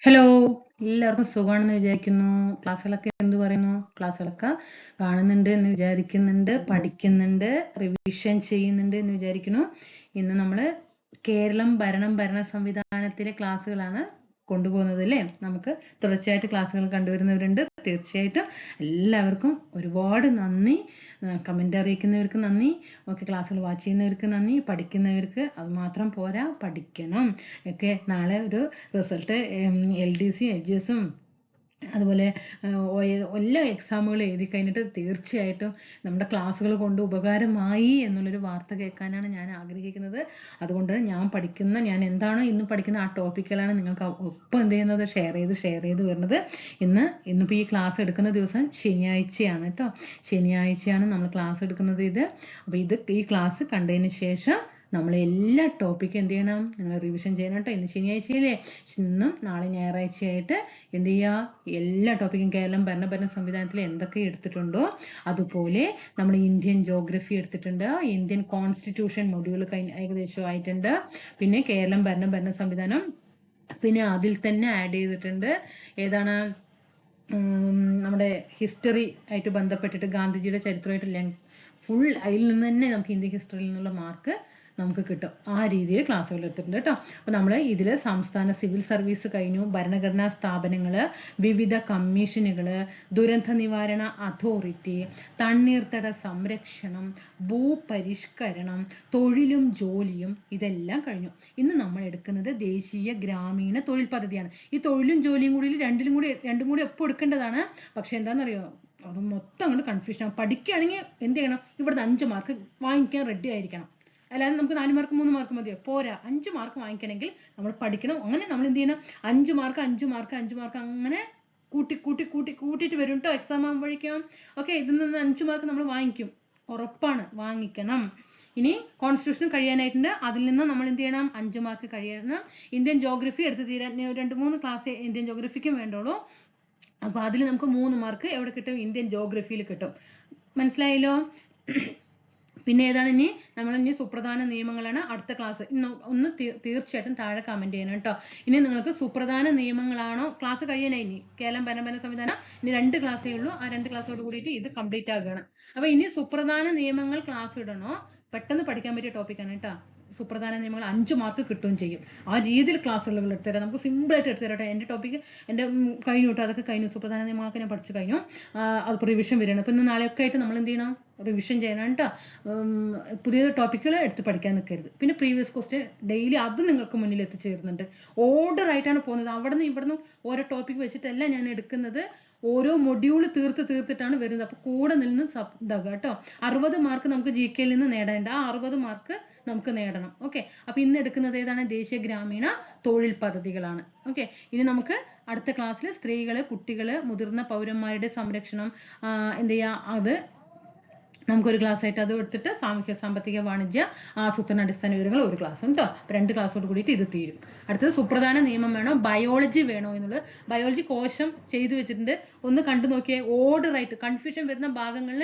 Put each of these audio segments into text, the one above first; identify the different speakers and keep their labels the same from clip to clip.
Speaker 1: Hello, എല്ലാവർക്കും സുഖമാണെന്ന് വിചാരിക്കുന്നു. ക്ലാസ്സുകളൊക്കെ എന്ത് പറയുന്നു? ക്ലാസ്സുകളൊക്കെ കാണുന്നുണ്ട് എന്ന് വിചാരിക്കുന്നുണ്ട്, പഠിക്കുന്നുണ്ട്, റിവിഷൻ ചെയ്യുന്നുണ്ട് എന്ന് വിചാരിക്കുന്നു. ഇന്ന് നമ്മൾ കേരളം ഭരണ സംവിധാനത്തിലെ ക്ലാസ്സുകളാണ് കൊണ്ടുപോകുന്നത് അല്ലേ? നമുക്ക് തുടർച്ചയായിട്ട് ക്ലാസ്സുകൾ കണ്ടുവരുന്നവരുണ്ട്. തീർച്ചയായിട്ടും എല്ലാവർക്കും ഒരുപാട് നന്ദി. കമൻ്റ് അറിയിക്കുന്നവർക്ക് നന്ദി. ഓക്കെ, ക്ലാസ്സുകൾ വാച്ച് ചെയ്യുന്നവർക്ക് നന്ദി. പഠിക്കുന്നവർക്ക് അത് മാത്രം പോരാ, പഠിക്കണം. ഒക്കെ നാളെ ഒരു റിസൾട്ട് LDC HGSും അതുപോലെ എല്ലാ എക്സാമുകൾ എഴുതി കഴിഞ്ഞിട്ട് തീർച്ചയായിട്ടും നമ്മുടെ ക്ലാസ്സുകൾ കൊണ്ട് ഉപകാരമായി എന്നുള്ളൊരു വാർത്ത കേൾക്കാനാണ് ഞാൻ ആഗ്രഹിക്കുന്നത്. അതുകൊണ്ട് ഞാൻ എന്താണോ ഇന്ന് പഠിക്കുന്ന ആ ടോപ്പിക്കുകളാണ് നിങ്ങൾക്ക് ഒപ്പം എന്ത് ചെയ്യുന്നത് ഷെയർ ചെയ്ത് വരുന്നത്. ഇന്നിപ്പോൾ ഈ ക്ലാസ് എടുക്കുന്ന ദിവസം ശനിയാഴ്ചയാണ് കേട്ടോ. ശനിയാഴ്ചയാണ് നമ്മൾ ക്ലാസ് എടുക്കുന്നത്. അപ്പോൾ ഈ ക്ലാസ് കണ്ടതിന് ശേഷം നമ്മൾ എല്ലാ ടോപ്പിക്കും എന്ത് ചെയ്യണം? നിങ്ങൾ റിവിഷൻ ചെയ്യണം കേട്ടോ. ഇന്ന് ശനിയാഴ്ചയില്ലേ? ഇന്നും നാളെ ഞായറാഴ്ചയായിട്ട് എന്ത് ചെയ്യുക? എല്ലാ ടോപ്പിക്കും കേരളം ഭരണ സംവിധാനത്തിൽ എന്തൊക്കെ എടുത്തിട്ടുണ്ടോ അതുപോലെ നമ്മൾ ഇന്ത്യൻ ജോഗ്രഫി എടുത്തിട്ടുണ്ട്. ഇന്ത്യൻ കോൺസ്റ്റിറ്റ്യൂഷൻ മൊഡ്യൂൾ ഏകദേശം ആയിട്ടുണ്ട്. പിന്നെ കേരളം ഭരണ സംവിധാനം പിന്നെ അതിൽ തന്നെ ആഡ് ചെയ്തിട്ടുണ്ട്. ഏതാണ്? നമ്മുടെ ഹിസ്റ്ററി ആയിട്ട് ബന്ധപ്പെട്ടിട്ട് ഗാന്ധിജിയുടെ ചരിത്രമായിട്ട് ഫുൾ അതിൽ നിന്ന് തന്നെ നമുക്ക് ഇന്ത്യൻ ഹിസ്റ്ററിയിൽ നിന്നുള്ള മാർക്ക് നമുക്ക് കിട്ടും. ആ രീതിയിൽ ക്ലാസ്സുകൾ എടുത്തിട്ടുണ്ട് കേട്ടോ. അപ്പോൾ നമ്മൾ ഇതിൽ സംസ്ഥാന സിവിൽ സർവീസ് കഴിഞ്ഞു, ഭരണഘടനാ സ്ഥാപനങ്ങൾ, വിവിധ കമ്മീഷനുകൾ, ദുരന്ത നിവാരണ അതോറിറ്റി, തണ്ണീർത്തട സംരക്ഷണം, ഭൂപരിഷ്കരണം, തൊഴിലും ജോലിയും ഇതെല്ലാം കഴിഞ്ഞു. ഇന്ന് നമ്മൾ എടുക്കുന്നത് ദേശീയ ഗ്രാമീണ തൊഴിൽ പദ്ധതിയാണ്. ഈ തൊഴിലും ജോലിയും കൂടി രണ്ടും കൂടി ഒപ്പം എടുക്കേണ്ടതാണ്. പക്ഷെ എന്താണെന്നറിയോ? അത് മൊത്തം അങ്ങോട്ട് കൺഫ്യൂഷൻ. പഠിക്കുകയാണെങ്കിൽ എന്ത് ചെയ്യണം? ഇവിടുന്ന് 5 മാർക്ക് വാങ്ങിക്കാൻ റെഡി ആയിരിക്കണം. അല്ലാതെ നമുക്ക് 4 മാർക്ക് 3 മാർക്ക് മതിയോ? പോരാ. 5 മാർക്ക് വാങ്ങിക്കണമെങ്കിൽ നമ്മൾ പഠിക്കണം. അങ്ങനെ നമ്മൾ എന്ത് ചെയ്യണം? 5 മാർക്ക് അങ്ങനെ കൂട്ടിയിട്ട് വരും കേട്ടോ എക്സാം ആകുമ്പോഴേക്കും. ഓക്കെ, ഇതിൽ നിന്ന് 5 മാർക്ക് നമ്മൾ വാങ്ങിക്കും, ഉറപ്പാണ്, വാങ്ങിക്കണം. ഇനി കോൺസ്റ്റിറ്റ്യൂഷൻ കഴിയാനായിട്ടുണ്ട്. അതിൽ നിന്ന് നമ്മൾ എന്ത് ചെയ്യണം? 5 മാർക്ക് കഴിയണം. ഇന്ത്യൻ ജോഗ്രഫി എടുത്ത് തീരാൻ 2-3 ക്ലാസ് ഇന്ത്യൻ ജോഗ്രഫിക്കും വേണ്ടുള്ളൂ. അപ്പൊ അതിൽ നമുക്ക് 3 മാർക്ക് എവിടെ കിട്ടും? ഇന്ത്യൻ ജോഗ്രഫിയിൽ കിട്ടും. മനസ്സിലായല്ലോ? പിന്നെ ഏതാണ് ഇനി സുപ്രധാന നിയമങ്ങളാണ് അടുത്ത ക്ലാസ്. ഒന്ന് തീർച്ചയായിട്ടും താഴെ കമന്റ് ചെയ്യണം കേട്ടോ. ഇനി നിങ്ങൾക്ക് സുപ്രധാന നിയമങ്ങളാണോ? ക്ലാസ് കഴിയാനായി. ഇനി കേരളം ഭരണ സംവിധാനം ഇനി 2 ക്ലാസ്സേ ഉള്ളൂ. ആ 2 ക്ലാസ്സോട് കൂടിയിട്ട് ഇത് കംപ്ലീറ്റ് ആകുകയാണ്. അപ്പൊ ഇനി സുപ്രധാന നിയമങ്ങൾ ക്ലാസ് ഇടണോ? പെട്ടെന്ന് പഠിക്കാൻ പറ്റിയ ടോപ്പിക്കാണ് കേട്ടോ. സുപ്രധാന നിയമങ്ങൾ 5 മാർക്ക് കിട്ടുകയും ചെയ്യും. ആ രീതിയിൽ ക്ലാസ്സുകൾ എടുത്തുതരാം. നമുക്ക് സിമ്പിൾ ആയിട്ട് എടുത്തുതരാം. എൻ്റെ ടോപ്പിക്ക് എൻ്റെ കഴിഞ്ഞു കേട്ടോ. അതൊക്കെ കഴിഞ്ഞു. സുപ്രധാന നിയമങ്ങളൊക്കെ ഞാൻ പഠിച്ചു കഴിഞ്ഞു. അതിപ്പോൾ റിവിഷൻ വരികയാണ്. അപ്പോൾ ഇന്ന് നാളെയൊക്കെ ആയിട്ട് നമ്മൾ എന്ത് ചെയ്യണം? റിവിഷൻ ചെയ്യണം കേട്ടോ. പുതിയ ടോപ്പിക്കുകൾ എടുത്ത് പഠിക്കാൻ നിൽക്കരുത്. പിന്നെ പ്രീവിയസ് ക്വസ്റ്റ്യൻ ഡെയിലി അത് നിങ്ങൾക്ക് മുന്നിൽ എത്തിച്ചേരുന്നുണ്ട്. ഓർഡർ ആയിട്ടാണ് പോകുന്നത്. അവിടെ നിന്ന് ഇവിടുന്ന് ഓരോ ടോപ്പിക് വെച്ചിട്ടല്ല ഞാൻ എടുക്കുന്നത്. ഓരോ മൊഡ്യൂൾ തീർത്തിട്ടാണ് വരുന്നത്. അപ്പോൾ കൂടെ നിന്ന് ഇതാക്കുക കേട്ടോ. 60 മാർക്ക് നമുക്ക് GKയിൽ നിന്ന് നേടേണ്ട. ആ 60 മാർക്ക് നമുക്ക് നേടണം. ഓക്കെ, അപ്പൊ ഇന്ന് എടുക്കുന്നത് ഏതാണ്? ദേശീയ ഗ്രാമീണ തൊഴിൽ പദ്ധതികളാണ്. ഓക്കെ, ഇനി നമുക്ക് അടുത്ത ക്ലാസ്സിൽ സ്ത്രീകള്, കുട്ടികള്, മുതിർന്ന പൗരന്മാരുടെ സംരക്ഷണം എന്ത് ചെയ്യുക? അത് നമുക്കൊരു ക്ലാസ് ആയിട്ട് അത് എടുത്തിട്ട് സാമൂഹ്യ സാമ്പത്തിക വാണിജ്യ ആസൂത്രണ അടിസ്ഥാന വിവരങ്ങൾ ഒരു ക്ലാസ് കേട്ടോ. 2 ക്ലാസ്സോട് കൂടിയിട്ട് ഇത് തീരും. അടുത്തത് സുപ്രധാന നിയമം വേണോ ബയോളജി വേണോ എന്നുള്ളത്. ബയോളജി കോശം ചെയ്തു വെച്ചിട്ടുണ്ട്. ഒന്ന് കണ്ടു നോക്കിയേ. ഓർഡർ ആയിട്ട് കൺഫ്യൂഷൻ വരുന്ന ഭാഗങ്ങളിൽ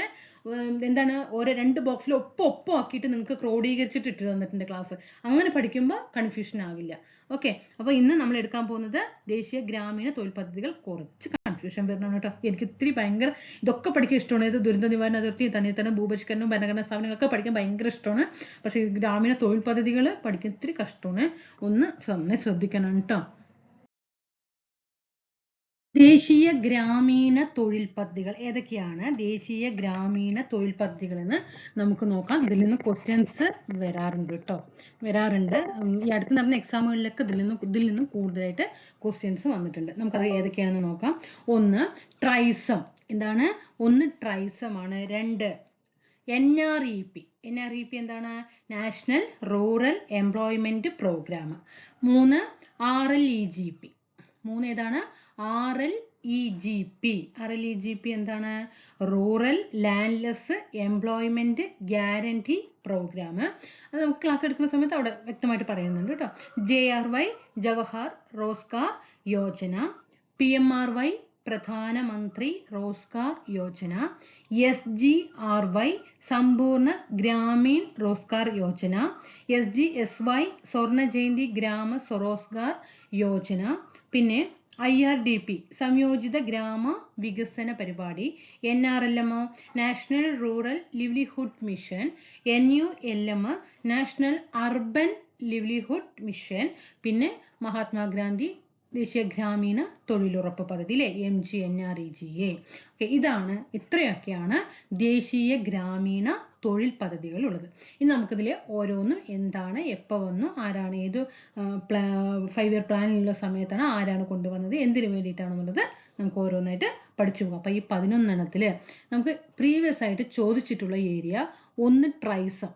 Speaker 1: എന്താണ് ഓരോ 2 ബോക്സിൽ ഒപ്പം ആക്കിയിട്ട് നിങ്ങൾക്ക് ക്രോഡീകരിച്ചിട്ട് ഇട്ട് തന്നിട്ടുണ്ട് ക്ലാസ്. അങ്ങനെ പഠിക്കുമ്പോൾ കൺഫ്യൂഷൻ ആകില്ല. ഓക്കെ, അപ്പോൾ ഇന്ന് നമ്മൾ എടുക്കാൻ പോകുന്നത് ദേശീയ ഗ്രാമീണ തൊഴിൽ പദ്ധതികൾ. കുറച്ച് കൺഫ്യൂഷൻ വരണം കേട്ടോ. എനിക്ക് ഇത്തിരി ഭയങ്കര ഇതൊക്കെ പഠിക്കാൻ ഇഷ്ടമാണ്. ഇത് ദുരന്ത നിവാരണ അതിർത്തി, തണ്ണീർത്തടം, ഭൂപരിഷ്കരണം, ഭരണഘടനാ സ്ഥാപനങ്ങളൊക്കെ പഠിക്കാൻ ഭയങ്കര ഇഷ്ടമാണ്. പക്ഷേ ഗ്രാമീണ തൊഴിൽ പദ്ധതികൾ പഠിക്കാൻ ഇത്തിരി കഷ്ടമാണ്. ഒന്ന് ശ്രദ്ധിക്കണം കേട്ടോ. ദേശീയ ഗ്രാമീണ തൊഴിൽ പദ്ധതികൾ ഏതൊക്കെയാണ്? ദേശീയ ഗ്രാമീണ തൊഴിൽ പദ്ധതികൾ എന്ന് നമുക്ക് നോക്കാം. ഇതിൽ നിന്ന് ക്വസ്റ്റ്യൻസ് വരാറുണ്ട് കേട്ടോ. ഈ അടുത്ത് നടന്ന എക്സാമുകളിലൊക്കെ ഇതിൽ നിന്നും കൂടുതലായിട്ട് ക്വസ്റ്റ്യൻസ് വന്നിട്ടുണ്ട്. നമുക്കത് ഏതൊക്കെയാണെന്ന് നോക്കാം. ഒന്ന് ട്രൈസം. എന്താണ്? ഒന്ന് ട്രൈസം ആണ്. 2 NREP എന്താണ്? National rural employment programme. 3 RLEGP. 3 ഏതാണ്? RLEGP എന്താണ്? Rural landless employment guarantee programme. അത് നമുക്ക് ക്ലാസ് എടുക്കുന്ന സമയത്ത് അവിടെ വ്യക്തമായിട്ട് പറയുന്നുണ്ട് കേട്ടോ. JRY ജവഹർ റോസ്ഗാർ യോജന, PMRY പ്രധാനമന്ത്രി റോസ്ഗാർ യോജന, SGRY സമ്പൂർണ്ണ ഗ്രാമീൺ റോസ്ഗാർ യോജന, SGSY സ്വർണ്ണ ജയന്തി ഗ്രാമ സ്വരോസ്ഗാർ യോജന, പിന്നെ IRDP സംയോജിത ഗ്രാമ വികസന പരിപാടി, NRLM national rural livelihood mission, NULM national urban livelihood mission, പിന്നെ മഹാത്മാഗാന്ധി ദേശീയ ഗ്രാമീണ തൊഴിലുറപ്പ് പദ്ധതി അല്ലെ, MGNREGA. ഇതാണ്, ഇത്രയൊക്കെയാണ് ദേശീയ ഗ്രാമീണ തൊഴിൽ പദ്ധതികൾ ഉള്ളത്. ഇനി നമുക്കിതിൽ ഓരോന്നും എന്താണ്, എപ്പോൾ വന്നു, ആരാണ്, ഏത് 5 ഇയർ പ്ലാനിലുള്ള സമയത്താണ്, ആരാണ് കൊണ്ടുവന്നത്, എന്തിനു വേണ്ടിയിട്ടാണെന്നുള്ളത് നമുക്ക് ഓരോന്നായിട്ട് പഠിച്ചു പോകാം. അപ്പോൾ ഈ 11 നമുക്ക് പ്രീവിയസ് ആയിട്ട് ചോദിച്ചിട്ടുള്ള ഏരിയ, ഒന്ന് ട്രൈസം,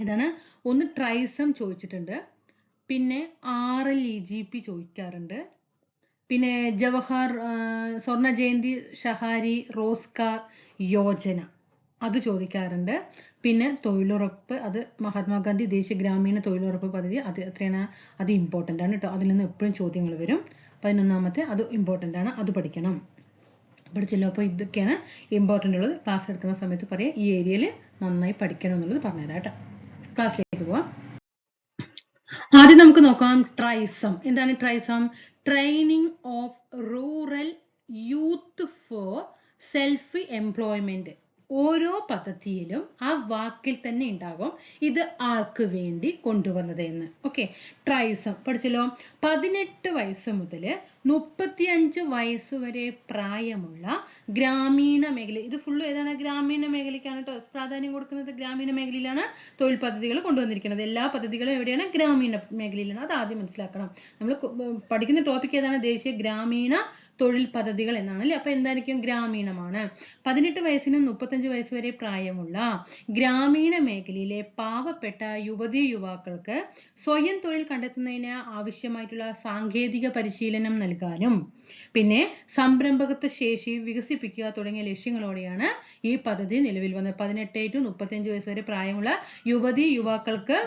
Speaker 1: ഇതാണ് ഒന്ന് ട്രൈസം ചോദിച്ചിട്ടുണ്ട്. പിന്നെ RLEGP ചോദിക്കാറുണ്ട്. പിന്നെ ജവഹർ സ്വർണ്ണ ജയന്തി ഷഹാരി റോസ്ഗാർ യോജന അത് ചോദിക്കാറുണ്ട്. പിന്നെ തൊഴിലുറപ്പ്, അത് മഹാത്മാഗാന്ധി ദേശീയ ഗ്രാമീണ തൊഴിലുറപ്പ് പദ്ധതി, അത് എത്രയാണ്, അത് ഇമ്പോർട്ടൻ്റ് ആണ് കേട്ടോ. അതിൽ നിന്ന് എപ്പോഴും ചോദ്യങ്ങൾ വരും. 11 അത് ഇമ്പോർട്ടൻ്റ് ആണ്, അത് പഠിക്കണം, പഠിച്ചല്ലോ. അപ്പോൾ ഇതൊക്കെയാണ് ഇമ്പോർട്ടൻ്റ് ഉള്ളത്. ക്ലാസ് എടുക്കുന്ന സമയത്ത് പറയാം, ഈ ഏരിയയിൽ നന്നായി പഠിക്കണം എന്നുള്ളത് പറഞ്ഞുതരാം കേട്ടോ. ക്ലാസ്സിലേക്ക് പോവാം. ആദ്യം നമുക്ക് നോക്കാം ട്രൈസം. എന്താണ് TRYSEM? Training of rural youth for self employment. ഓരോ പദ്ധതിയിലും ആ വാക്കിൽ തന്നെ ഉണ്ടാകും ഇത് ആർക്ക് വേണ്ടി കൊണ്ടുവന്നത് എന്ന്. Okay, TRYSEM പഠിച്ചല്ലോ. 18 വയസ്സ് മുതൽ 35 വയസ്സ് വരെ പ്രായമുള്ള ഗ്രാമീണ മേഖല, ഇത് ഫുള്ള് ഏതാണ്, ഗ്രാമീണ മേഖലയ്ക്കാണ് കേട്ടോ പ്രാധാന്യം കൊടുക്കുന്നത്. ഗ്രാമീണ മേഖലയിലാണ് തൊഴിൽ പദ്ധതികൾ കൊണ്ടുവന്നിരിക്കുന്നത്. എല്ലാ പദ്ധതികളും എവിടെയാണ്, ഗ്രാമീണ മേഖലയിലാണ്. അത് ആദ്യം മനസ്സിലാക്കണം. നമ്മൾ പഠിക്കുന്ന ടോപ്പിക് ഏതാണ്, ദേശീയ ഗ്രാമീണ തൊഴിൽ പദ്ധതികൾ എന്നാണ് അല്ലേ. അപ്പൊ എന്തായിരിക്കും, ഗ്രാമീണമാണ്. 18 വയസ്സിനും 35 വയസ്സ് വരെ പ്രായമുള്ള ഗ്രാമീണ മേഖലയിലെ പാവപ്പെട്ട യുവതീ യുവാക്കൾക്ക് സ്വയം തൊഴിൽ കണ്ടെത്തുന്നതിന് ആവശ്യമായിട്ടുള്ള സാങ്കേതിക പരിശീലനം നൽകാനും പിന്നെ സംരംഭകത്വ ശേഷി വികസിപ്പിക്കുക തുടങ്ങിയ ലക്ഷ്യങ്ങളോടെയാണ് ഈ പദ്ധതി നിലവിൽ വന്നത്. 18 to 35 വയസ്സ് വരെ പ്രായമുള്ള യുവതീ യുവാക്കൾക്ക്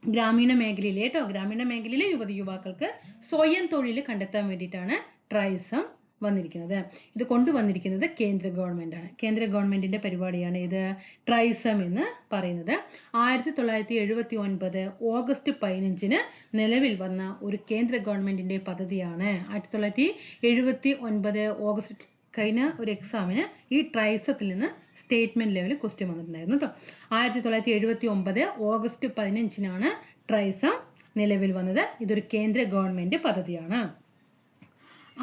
Speaker 1: ഗ്രാമീണ മേഖലയിലെ കേട്ടോ, ഗ്രാമീണ മേഖലയിലെ യുവതീ യുവാക്കൾക്ക് സ്വയം തൊഴിൽ കണ്ടെത്താൻ വേണ്ടിയിട്ടാണ് ട്രൈസം വന്നിരിക്കുന്നത്. ഇത് കൊണ്ടുവന്നിരിക്കുന്നത് കേന്ദ്ര ഗവൺമെന്റ് ആണ്. കേന്ദ്ര ഗവൺമെന്റിന്റെ പരിപാടിയാണ് ഇത് ട്രൈസം എന്ന് പറയുന്നത്. 1979 ഓഗസ്റ്റ് 15 നിലവിൽ വന്ന ഒരു കേന്ദ്ര ഗവൺമെന്റിന്റെ പദ്ധതിയാണ്. 1979 ഓഗസ്റ്റ് കഴിഞ്ഞ ഒരു എക്സാമിന് ഈ ട്രൈസത്തിൽ നിന്ന് സ്റ്റേറ്റ്മെന്റ് ലെവലിൽ ക്വസ്റ്റ്യൻ വന്നിട്ടുണ്ടായിരുന്നു കേട്ടോ. 1979 ഓഗസ്റ്റ് 15 ട്രൈസം നിലവിൽ വന്നത്. ഇതൊരു കേന്ദ്ര ഗവൺമെന്റ് പദ്ധതിയാണ്.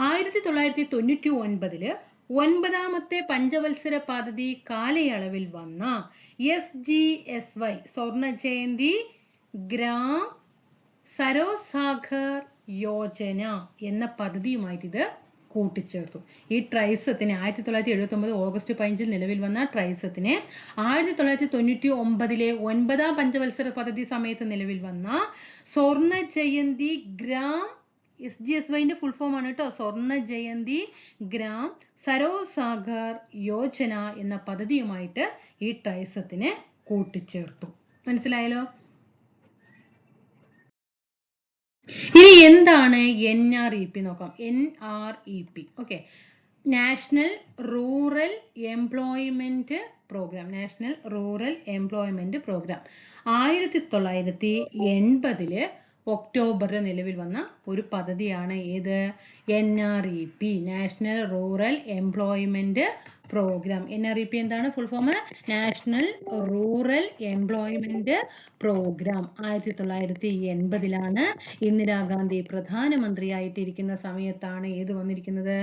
Speaker 1: 1999 9ാമത്തെ പഞ്ചവത്സര പദ്ധതി കാലയളവിൽ വന്ന SGSY സ്വർണ്ണ ജയന്തി ഗ്രാം സരോസാഗർ യോജന എന്ന പദ്ധതിയുമായിട്ട് ഇത് കൂട്ടിച്ചേർത്തു. ഈ ട്രൈസത്തിനെ 1979 ഓഗസ്റ്റ് 15 നിലവിൽ വന്ന ട്രൈസത്തിനെ 1999 9ാം പഞ്ചവത്സര പദ്ധതി സമയത്ത് നിലവിൽ വന്ന സ്വർണ്ണ ജയന്തി ഗ്രാം SGSYന്റെ ഫുൾ ഫോം ആണ് കേട്ടോ. സ്വർണ്ണ ജയന്തി ഗ്രാം സരോസാഗർ യോജന എന്ന പദ്ധതിയുമായിട്ട് ഈ ട്രൈസത്തിനെ കൂട്ടിച്ചേർത്തു. മനസ്സിലായല്ലോ? ഇനി എന്താണ് NREP നോക്കാം. NREP okay, national rural employment programme. National rural employment programme 1980 ഒക്ടോബറിൽ നിലവിൽ വന്ന ഒരു പദ്ധതിയാണ്. ഏത്? NREP, national rural employment programme. NREP എന്താണ് full form? National rural employment programme. 1980 Indira Gandhi പ്രധാനമന്ത്രിയായിട്ടിരിക്കുന്ന സമയത്താണ് ഏത് വന്നിരിക്കുന്നത്?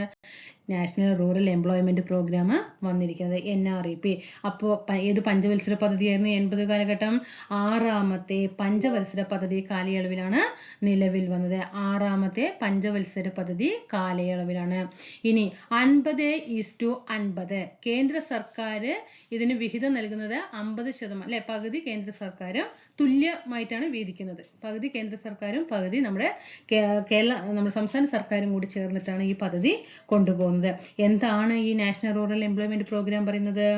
Speaker 1: നാഷണൽ റൂറൽ എംപ്ലോയ്മെന്റ് പ്രോഗ്രാം വന്നിരിക്കുന്നത്, NREP. അപ്പോൾ ഏത് പഞ്ചവത്സര പദ്ധതിയായിരുന്നു? 80 കാലഘട്ടം 6ാമത്തെ പഞ്ചവത്സര പദ്ധതി കാലയളവിലാണ് നിലവിൽ വന്നത്. 6ാമത്തെ പഞ്ചവത്സര പദ്ധതി കാലയളവിലാണ്. ഇനി 50:50 കേന്ദ്ര സർക്കാർ ഇതിന് വിഹിതം നൽകുന്നത് 50% അല്ലെ, പകുതി കേന്ദ്ര സർക്കാരും തുല്യമായിട്ടാണ് വീതിക്കുന്നത്. പകുതി കേന്ദ്ര സർക്കാരും പകുതി നമ്മുടെ നമ്മുടെ സംസ്ഥാന സർക്കാരും കൂടി ചേർന്നിട്ടാണ് ഈ പദ്ധതി കൊണ്ടുപോകുന്നത്. എന്താണ് ഈ നാഷണൽ റൂറൽ എംപ്ലോയ്മെന്റ് പ്രോഗ്രാം പറയുന്നത്?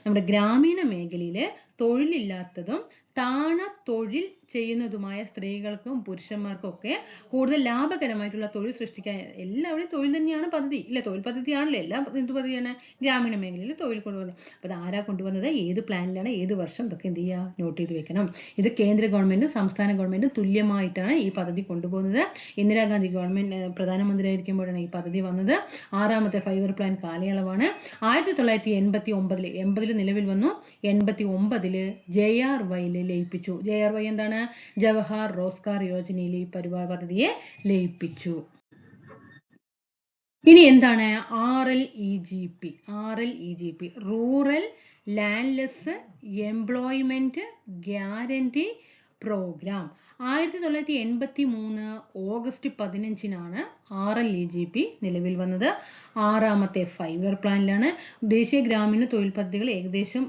Speaker 1: നമ്മുടെ ഗ്രാമീണ മേഖലയിലെ തൊഴിലില്ലാത്തതും താണ തൊഴിൽ ചെയ്യുന്നതുമായ സ്ത്രീകൾക്കും പുരുഷന്മാർക്കും ഒക്കെ കൂടുതൽ ലാഭകരമായിട്ടുള്ള തൊഴിൽ സൃഷ്ടിക്കാൻ എല്ലാവരും തൊഴിൽ തന്നെയാണ് പദ്ധതി ഇല്ല, തൊഴിൽ പദ്ധതിയാണല്ലോ എല്ലാ പദ്ധതിയാണ് ഗ്രാമീണ മേഖലയിൽ തൊഴിൽ കൊണ്ടുവരുന്നത്. അപ്പോൾ ഇത് ആരാ കൊണ്ടുവന്നത്, ഏത് പ്ലാനിലാണ്, ഏത് വർഷം, ഇതൊക്കെ എന്ത് ചെയ്യുക, നോട്ട് ചെയ്ത് വെക്കണം. ഇത് കേന്ദ്ര ഗവൺമെന്റും സംസ്ഥാന ഗവൺമെന്റും തുല്യമായിട്ടാണ് ഈ പദ്ധതി കൊണ്ടുപോകുന്നത്. ഇന്ദിരാഗാന്ധി ഗവൺമെന്റ് പ്രധാനമന്ത്രി ആയിരിക്കുമ്പോഴാണ് ഈ പദ്ധതി വന്നത്. 6ാമത്തെ 5 ഇയർ പ്ലാൻ കാലയളവാണ്. 1980 നിലവിൽ വന്നു. 89 JRY ലയിപ്പിച്ചു. JRY എന്താണ്, ജവഹർ റോസ്ഗാർ യോജനയിൽ ഈ പദ്ധതിയെ ലയിപ്പിച്ചു. ഇനി എന്താണ് RLEGP? Rural landless employment guarantee programme. 1983 August 15 RLEGP നിലവിൽ വന്നത്. 6ാമത്തെ 5 ഇയർ പ്ലാനിലാണ്. ദേശീയ ഗ്രാമീണ തൊഴിൽ പദ്ധതികൾ ഏകദേശം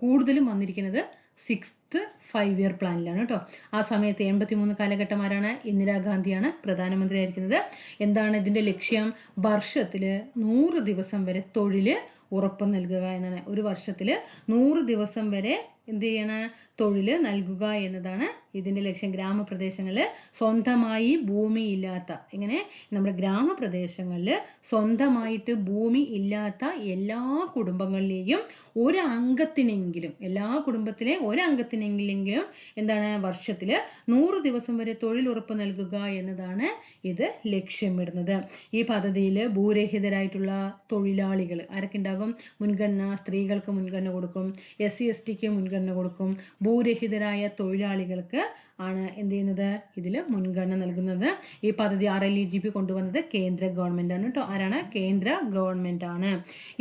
Speaker 1: കൂടുതലും വന്നിരിക്കുന്നത് 6th 5 ഇയർ പ്ലാനിലാണ് കേട്ടോ. ആ സമയത്ത് 83 കാലഘട്ടം ആരാണ്, ഇന്ദിരാഗാന്ധിയാണ് പ്രധാനമന്ത്രി ആയിരിക്കുന്നത്. എന്താണ് ഇതിന്റെ ലക്ഷ്യം, വർഷത്തില് 100 ദിവസം വരെ തൊഴില് ഉറപ്പ് നൽകുക എന്നാണ്. ഒരു വർഷത്തില് 100 ദിവസം വരെ എന്ത് ചെയ്യണം, തൊഴില് നൽകുക എന്നതാണ് ഇതിന്റെ ലക്ഷ്യം. ഗ്രാമപ്രദേശങ്ങളിൽ സ്വന്തമായി ഭൂമി ഇല്ലാത്ത, ഇങ്ങനെ നമ്മുടെ ഗ്രാമപ്രദേശങ്ങളിൽ സ്വന്തമായിട്ട് ഭൂമി ഇല്ലാത്ത എല്ലാ കുടുംബങ്ങളിലെയും ഒരു അംഗത്തിനെങ്കിലും, എല്ലാ കുടുംബത്തിലെ ഒരു അംഗത്തിനെങ്കിലും എന്താണ്, വർഷത്തില് 100 ദിവസം വരെ തൊഴിൽ ഉറപ്പ് നൽകുക എന്നതാണ് ഇത് ലക്ഷ്യമിടുന്നത്. ഈ പദ്ധതിയിൽ ഭൂരഹിതരായിട്ടുള്ള തൊഴിലാളികൾ ആരൊക്കെ ഉണ്ടാകും, മുൻഗണന സ്ത്രീകൾക്ക് മുൻഗണന കൊടുക്കും, SC/STക്ക് മുൻഗണന കൊടുക്കും. ഭൂരഹിതരായ തൊഴിലാളികൾക്ക് ആണ് എന്ത് ചെയ്യുന്നത്, ഇതില് മുൻഗണന നൽകുന്നത്. ഈ പദ്ധതി RLEGP കൊണ്ടുവന്നത് കേന്ദ്ര ഗവൺമെന്റ് ആണ് കേട്ടോ. ആരാണ്, കേന്ദ്ര ഗവൺമെന്റ് ആണ്.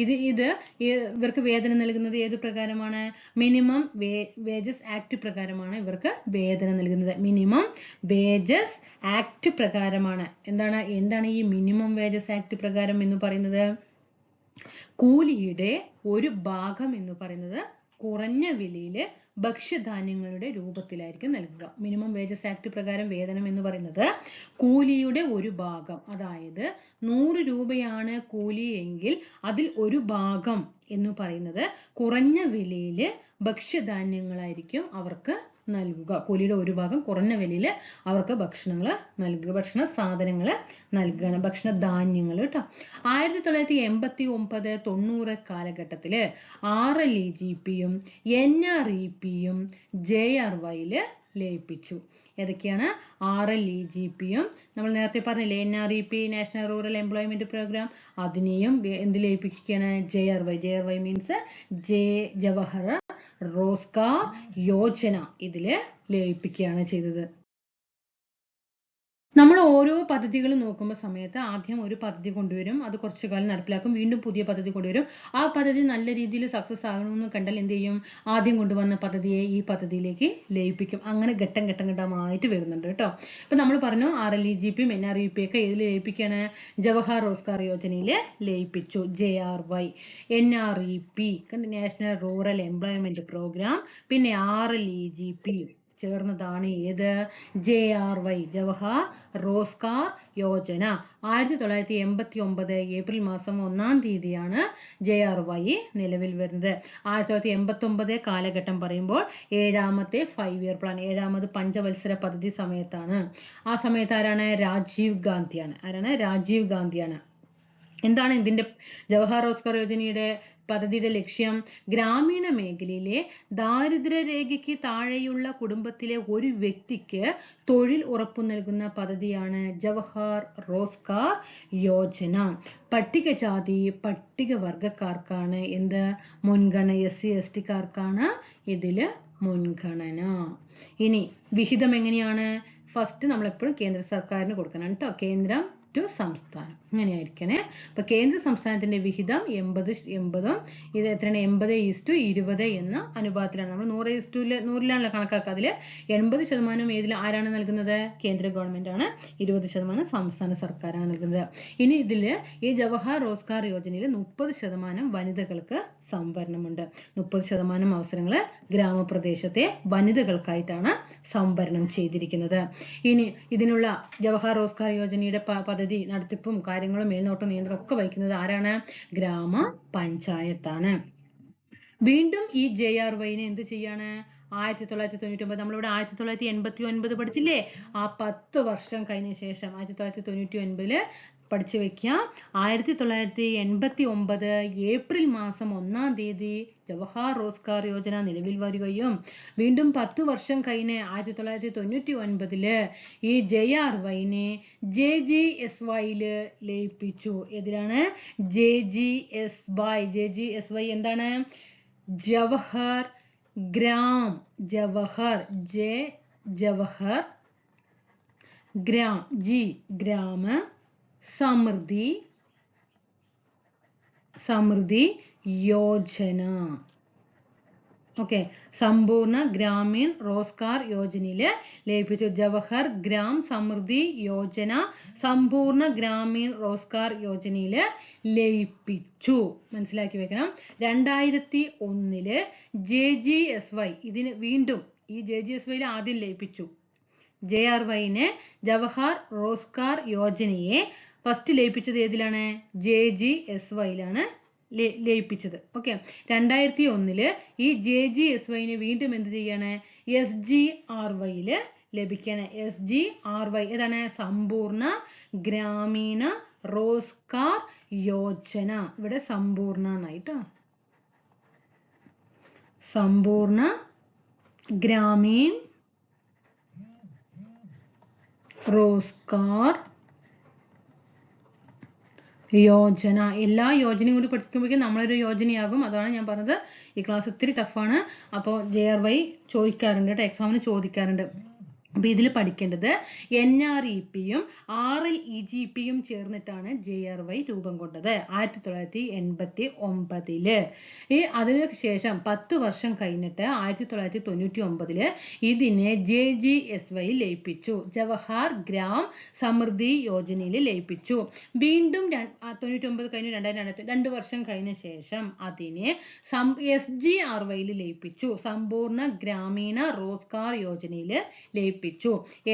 Speaker 1: ഇവർക്ക് വേതനം നൽകുന്നത് ഏത് പ്രകാരമാണ്, മിനിമം വേജസ് ആക്ട് പ്രകാരമാണ് ഇവർക്ക് വേതനം നൽകുന്നത്. മിനിമം വേജസ് ആക്ട് പ്രകാരമാണ്. എന്താണ് ഈ മിനിമം വേജസ് ആക്ട് പ്രകാരം എന്ന് പറയുന്നത്, കൂലിയുടെ ഒരു ഭാഗം എന്ന് പറയുന്നത് കുറഞ്ഞ വിലയില് ഭക്ഷ്യധാന്യങ്ങളുടെ രൂപത്തിലായിരിക്കും നൽകുക. മിനിമം വേജസ് ആക്ട് പ്രകാരം വേതനം എന്ന് പറയുന്നത് കൂലിയുടെ ഒരു ഭാഗം, അതായത് 100 രൂപയാണ് കൂലി എങ്കിൽ അതിൽ ഒരു ഭാഗം എന്ന് പറയുന്നത് കുറഞ്ഞ വിലയില് ഭക്ഷ്യധാന്യങ്ങളായിരിക്കും അവർക്ക് നൽകുക. കൂലിയുടെ ഒരു ഭാഗം കുറഞ്ഞ വിലയിൽ അവർക്ക് ഭക്ഷണങ്ങൾ നൽകുക, ഭക്ഷണ സാധനങ്ങൾ നൽകുകയാണ്, ഭക്ഷണ ധാന്യങ്ങൾ കേട്ടോ. 1989-90 കാലഘട്ടത്തില് RLEGPയും NREPയും JRYയിൽ ലയിപ്പിച്ചു. ഏതൊക്കെയാണ്, RLEGPയും നമ്മൾ നേരത്തെ പറഞ്ഞില്ലേ, NREP national rural employment programme, അതിനെയും എന്ത് ലയിപ്പിക്കുകയാണ്, JRY മീൻസ് ജവഹർ റോസ്ഗാർ യോജന ഇതില് ലയിപ്പിക്കുകയാണ് ചെയ്തത്. നമ്മൾ ഓരോ പദ്ധതികൾ നോക്കുമ്പോൾ സമയത്ത് ആദ്യം ഒരു പദ്ധതി കൊണ്ടുവരും, അത് കുറച്ചു കാലം നടപ്പിലാക്കും, വീണ്ടും പുതിയ പദ്ധതി കൊണ്ടുവരും. ആ പദ്ധതി നല്ല രീതിയിൽ സക്സസ് ആകണമെന്ന് കണ്ടാൽ എന്ത് ചെയ്യും, ആദ്യം കൊണ്ടുവന്ന പദ്ധതിയെ ഈ പദ്ധതിയിലേക്ക് ലയിപ്പിക്കും. അങ്ങനെ ഘട്ടമായിട്ട് വരുന്നുണ്ട് കേട്ടോ. ഇപ്പൊ നമ്മൾ പറഞ്ഞു RLEGPയും NREP ഒക്കെ ഇതിൽ ലയിപ്പിക്കുകയാണ്, ജവഹർ റോസ്ഗാർ യോജനയിൽ ലയിപ്പിച്ചു. JRY, NREP national rural employment programme, പിന്നെ RLEGP ചേർന്നതാണ് ഏത്, JRY ജവഹർ റോസ്ഗാർ യോജന. 1989 ഏപ്രിൽ മാസം 1-ാം തീയതിയാണ് JRY നിലവിൽ വരുന്നത്. 1989 കാലഘട്ടം പറയുമ്പോൾ 7ാമത്തെ 5 ഇയർ പ്ലാൻ, 7ാമത് പഞ്ചവത്സര പദ്ധതി സമയത്താണ്. ആ സമയത്ത് ആരാണ്, രാജീവ് ഗാന്ധിയാണ്. എന്താണ് ഇതിന്റെ ജവഹർ റോസ്ഗാർ യോജനയുടെ പദ്ധതിയുടെ ലക്ഷ്യം, ഗ്രാമീണ മേഖലയിലെ ദാരിദ്ര്യരേഖയ്ക്ക് താഴെയുള്ള കുടുംബത്തിലെ ഒരു വ്യക്തിക്ക് തൊഴിൽ ഉറപ്പു നൽകുന്ന പദ്ധതിയാണ് ജവഹർ റോസ്ഗാർ യോജന. പട്ടികജാതി പട്ടികവർഗക്കാർക്കാണ് എന്ത് മുൻഗണന, SC/STക്കാർക്കാണ് ഇതില് മുൻഗണന. ഇനി വിഹിതം എങ്ങനെയാണ്, ഫസ്റ്റ് നമ്മൾ എപ്പോഴും കേന്ദ്ര സർക്കാരിന് കൊടുക്കണം കേട്ടോ, കേന്ദ്രം ടു സംസ്ഥാനം ഇങ്ങനെയായിരിക്കണേ. അപ്പൊ കേന്ദ്ര സംസ്ഥാനത്തിന്റെ വിഹിതം 80-80, ഇത് എത്രയാണ്, 80:20 എന്ന അനുപാതത്തിലാണ്. നമ്മൾ 100:100 കണക്കാക്കുക. അതില് 80% ഏതിൽ ആരാണ് നൽകുന്നത്, കേന്ദ്ര ഗവൺമെന്റ് ആണ്, 20% സംസ്ഥാന സർക്കാരാണ് നൽകുന്നത്. ഇനി ഇതില് ഈ ജവഹർ റോസ്ഗാർ യോജനയിൽ 30% വനിതകൾക്ക് സംവരണമുണ്ട്. 30% അവസരങ്ങള് ഗ്രാമപ്രദേശത്തെ വനിതകൾക്കായിട്ടാണ് സംവരണം ചെയ്തിരിക്കുന്നത്. ഇനി ഇതിനുള്ള ജവഹർ റോസ്ഗാർ യോജനയുടെ പദ്ധതി നടത്തിപ്പും കാര്യങ്ങളും മേൽനോട്ടം നിയന്ത്രണം ഒക്കെ വഹിക്കുന്നത് ആരാണ്, ഗ്രാമപഞ്ചായത്താണ്. വീണ്ടും ഈ JRYനെ എന്ത് ചെയ്യാണ്, 1999 നമ്മളിവിടെ 1989 പഠിച്ചില്ലേ? ആ 10 വർഷം കഴിഞ്ഞ ശേഷം 1999 പഠിച്ചു വെക്കുക. 1989 ഏപ്രിൽ മാസം 1-ാം തീയതി ജവഹർ റോസ്ഗാർ യോജന നിലവിൽ വരികയും വീണ്ടും 10 വർഷം കഴിഞ്ഞ് 1999 ഈ JRYനെ JGSYയില് ലയിപ്പിച്ചു. ഏതിലാണ്? JGSY. JGSY എന്താണ്? ജവഹർ ഗ്രാം. ജവഹർ ജവഹർ ഗ്രാം ഗ്രാമ സമൃദ്ധി യോജന. ഓക്കെ, സമ്പൂർണ്ണ ഗ്രാമീൺ റോസ്ഗാർ യോജനയില് ലയിപ്പിച്ചു. ജവഹർ ഗ്രാം സമൃദ്ധി യോജന സമ്പൂർണ്ണ ഗ്രാമീൺ റോസ്ഗാർ യോജനയില് ലയിപ്പിച്ചു. മനസ്സിലാക്കി വെക്കണം. 2001 JGSY ഇതിന് വീണ്ടും ഈ JGSYയിൽ ആദ്യം ലയിപ്പിച്ചു. JRYനെ ജവഹർ റോസ്ഗാർ യോജനയെ ഫസ്റ്റ് ലയിപ്പിച്ചത് ഏതിലാണ്? JGSYയിലാണ് ലയിപ്പിച്ചത്. ഓക്കെ, 2001 ഈ JGSYനെ വീണ്ടും എന്ത് ചെയ്യാണ്? SGRYയില് ലഭിക്കാണ്. SGRY ഏതാണ്? സമ്പൂർണ്ണ ഗ്രാമീണ റോസ്ഗാർ യോജന. ഇവിടെ സമ്പൂർണ്ണ എന്നായിട്ടോ. സമ്പൂർണ്ണ ഗ്രാമീൺ റോസ്ഗാർ യോജന. എല്ലാ യോജനയും കൂടി പഠിക്കുമ്പോഴേക്കും നമ്മളൊരു യോജനയാകും. അതാണ് ഞാൻ പറഞ്ഞത്. ഈ ക്ലാസ് ഇത്തിരി ടഫാണ്. അപ്പോൾ JRY ചോദിക്കാറുണ്ട് കേട്ടോ, എക്സാമിന് ചോദിക്കാറുണ്ട്. അപ്പോൾ ഇതിൽ പഠിക്കേണ്ടത് NREPയും RLEGPയും ചേർന്നിട്ടാണ് JRY രൂപം കൊണ്ടത് 1989. അതിനു ശേഷം 10 വർഷം കഴിഞ്ഞിട്ട് 1999 ഇതിനെ JGSY ലയിപ്പിച്ചു. ജവഹർ ഗ്രാം സമൃദ്ധി യോജനയിൽ ലയിപ്പിച്ചു. വീണ്ടും 99 കഴിഞ്ഞു 2002 2 വർഷം കഴിഞ്ഞ ശേഷം അതിനെ SGRYയിൽ ലയിപ്പിച്ചു. സമ്പൂർണ്ണ ഗ്രാമീണ റോസ്ഗാർ യോജനയിൽ ലയിപ്പിച്ചു.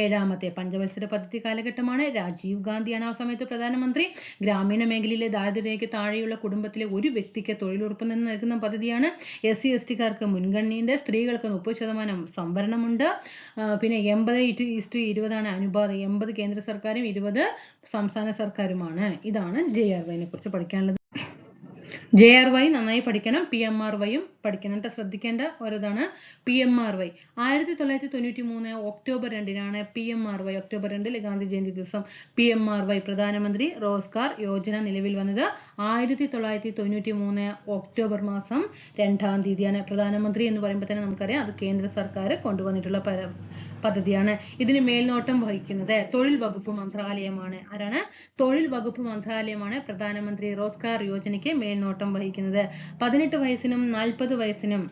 Speaker 1: 7ാമത്തെ പഞ്ചവത്സര പദ്ധതി കാലഘട്ടമാണ്. രാജീവ് ഗാന്ധിയാണ് ആ സമയത്ത് പ്രധാനമന്ത്രി. ഗ്രാമീണ മേഖലയിലെ ദാരിദ്ര്യരേഖയ്ക്ക് താഴെയുള്ള കുടുംബത്തിലെ ഒരു വ്യക്തിക്ക് തൊഴിലുറപ്പ് നൽകുന്ന പദ്ധതിയാണ്. SC/STക്കാർക്ക് മുൻഗണനയുണ്ട്. സ്ത്രീകൾക്ക് 30% സംവരണമുണ്ട്. പിന്നെ 80:20 അനുപാതം. 80 കേന്ദ്ര സർക്കാരും 20 സംസ്ഥാന സർക്കാരുമാണ്. ഇതാണ് JRYനെ കുറിച്ച് പഠിക്കാനുള്ളത്. JRY നന്നായി പഠിക്കണം. PMRYയും പഠിക്കണം. ശ്രദ്ധിക്കേണ്ട ഓരോതാണ്. PMRY 1993 ഒക്ടോബർ 2-നാണ് PMRY. ഒക്ടോബർ 2 ഗാന്ധി ജയന്തി ദിവസം PMRY പ്രധാനമന്ത്രി റോസ്ഗാർ യോജന നിലവിൽ വന്നത് 1993 ഒക്ടോബർ മാസം 2-ാം തീയതിയാണ്. പ്രധാനമന്ത്രി എന്ന് പറയുമ്പോൾ തന്നെ നമുക്കറിയാം അത് കേന്ദ്ര സർക്കാർ കൊണ്ടുവന്നിട്ടുള്ള പദ്ധതിയാണ്. ഇതിന് മേൽനോട്ടം വഹിക്കുന്നത് തൊഴിൽ വകുപ്പ് മന്ത്രാലയമാണ്. ആരാണ്? തൊഴിൽ വകുപ്പ് മന്ത്രാലയമാണ് പ്രധാനമന്ത്രി റോസ്ഗാർ യോജനയ്ക്ക് മേൽനോട്ടം വഹിക്കുന്നത്. 18 വയസ്സിനും 40 വയസ്സിനും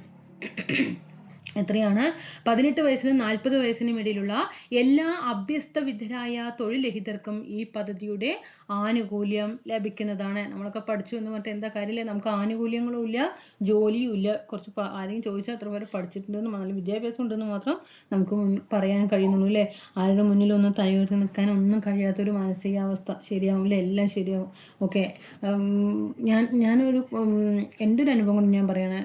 Speaker 1: എത്രയാണ്? 18 വയസ്സിനും 40 വയസ്സിനും ഇടയിലുള്ള എല്ലാ അഭ്യസ്തവിദ്യരായ തൊഴിൽ രഹിതർക്കും ഈ പദ്ധതിയുടെ ആനുകൂല്യം ലഭിക്കുന്നതാണ്. നമ്മളൊക്കെ പഠിച്ചു എന്ന് പറഞ്ഞിട്ട് എന്താ കാര്യമില്ല. നമുക്ക് ആനുകൂല്യങ്ങളും ഇല്ല, ജോലിയും ഇല്ല. കുറച്ച് ആരെങ്കിലും ചോദിച്ചാൽ എത്ര പേര് പഠിച്ചിട്ടുണ്ടെന്ന്, നല്ല വിദ്യാഭ്യാസം ഉണ്ടെന്ന് മാത്രം നമുക്ക് പറയാൻ കഴിയുന്നുള്ളൂ അല്ലേ? ആരുടെ മുന്നിലൊന്നും തലയുയർത്തി നിൽക്കാൻ ഒന്നും കഴിയാത്തൊരു മാനസികാവസ്ഥ. ശരിയാവില്ല, എല്ലാം ശരിയാവും. ഓക്കെ, ഞാനൊരു എൻ്റെ ഒരു അനുഭവം കൊണ്ട് ഞാൻ പറയാണ്.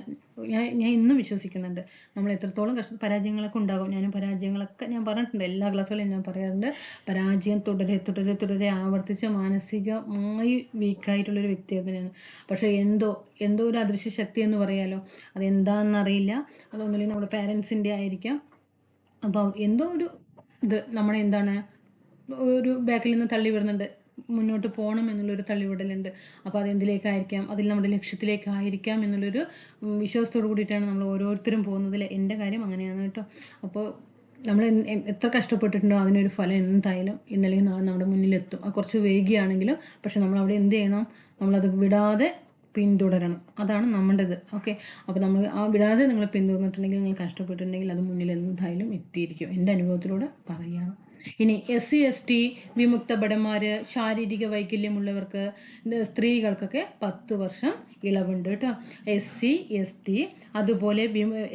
Speaker 1: ഞാൻ ഇന്നും വിശ്വസിക്കുന്നുണ്ട് നമ്മൾ എത്രത്തോളം പരാജയങ്ങളൊക്കെ ഉണ്ടാകും. പരാജയങ്ങളൊക്കെ ഞാൻ പറഞ്ഞിട്ടുണ്ട്, എല്ലാ ക്ലാസ്സുകളിലും ഞാൻ പറയാറുണ്ട്. പരാജയം തുടരെ ആവർത്തിച്ച മാനസികമായി വീക്കായിട്ടുള്ളൊരു വ്യക്തി തന്നെയാണ്. പക്ഷെ എന്തോ ഒരു അദൃശ്യ ശക്തി എന്ന് പറയാലോ, അതെന്താണെന്നറിയില്ല. അതൊന്നുമില്ലെങ്കിൽ നമ്മുടെ പാരൻസിൻ്റെ ആയിരിക്കാം. അപ്പോൾ എന്തോ ഒരു ഇത് നമ്മളെ ഒരു ബാക്കിൽ നിന്ന് തള്ളി വിടുന്നുണ്ട്. മുന്നോട്ട് പോകണം എന്നുള്ളൊരു തള്ളിവിടലുണ്ട്. അപ്പോൾ അതെന്തിലേക്കായിരിക്കാം? അതിൽ നമ്മുടെ ലക്ഷ്യത്തിലേക്കായിരിക്കാം എന്നുള്ളൊരു വിശ്വാസത്തോടു കൂടിയിട്ടാണ് നമ്മൾ ഓരോരുത്തരും പോകുന്നത്. എൻ്റെ കാര്യം അങ്ങനെയാണ് കേട്ടോ. അപ്പോൾ നമ്മൾ എത്ര കഷ്ടപ്പെട്ടിട്ടുണ്ടോ അതിനൊരു ഫലം എന്തായാലും ഇന്നല്ലെങ്കിൽ നാളെ നമ്മുടെ മുന്നിലെത്തും. അത് കുറച്ച് വൈകിയാണെങ്കിലും പക്ഷെ നമ്മൾ അവിടെ എന്ത് ചെയ്യണം? നമ്മളത് വിടാതെ പിന്തുടരണം. അതാണ് നമ്മുടേത്. ഓക്കെ, അപ്പോൾ നമ്മൾ വിടാതെ നിങ്ങൾ പിന്തുടർന്നിട്ടുണ്ടെങ്കിൽ, നിങ്ങൾ കഷ്ടപ്പെട്ടിട്ടുണ്ടെങ്കിൽ അത് മുന്നിൽ എന്തായാലും എത്തിയിരിക്കും. എൻ്റെ അനുഭവത്തിലൂടെ പറയുകയാണ്. ഇനി SC/ST വിമുക്ത ഭടന്മാര്, ശാരീരിക വൈകല്യമുള്ളവർക്ക്, സ്ത്രീകൾക്കൊക്കെ 10 വർഷം ഇളവുണ്ട് കേട്ടോ. SC/ST അതുപോലെ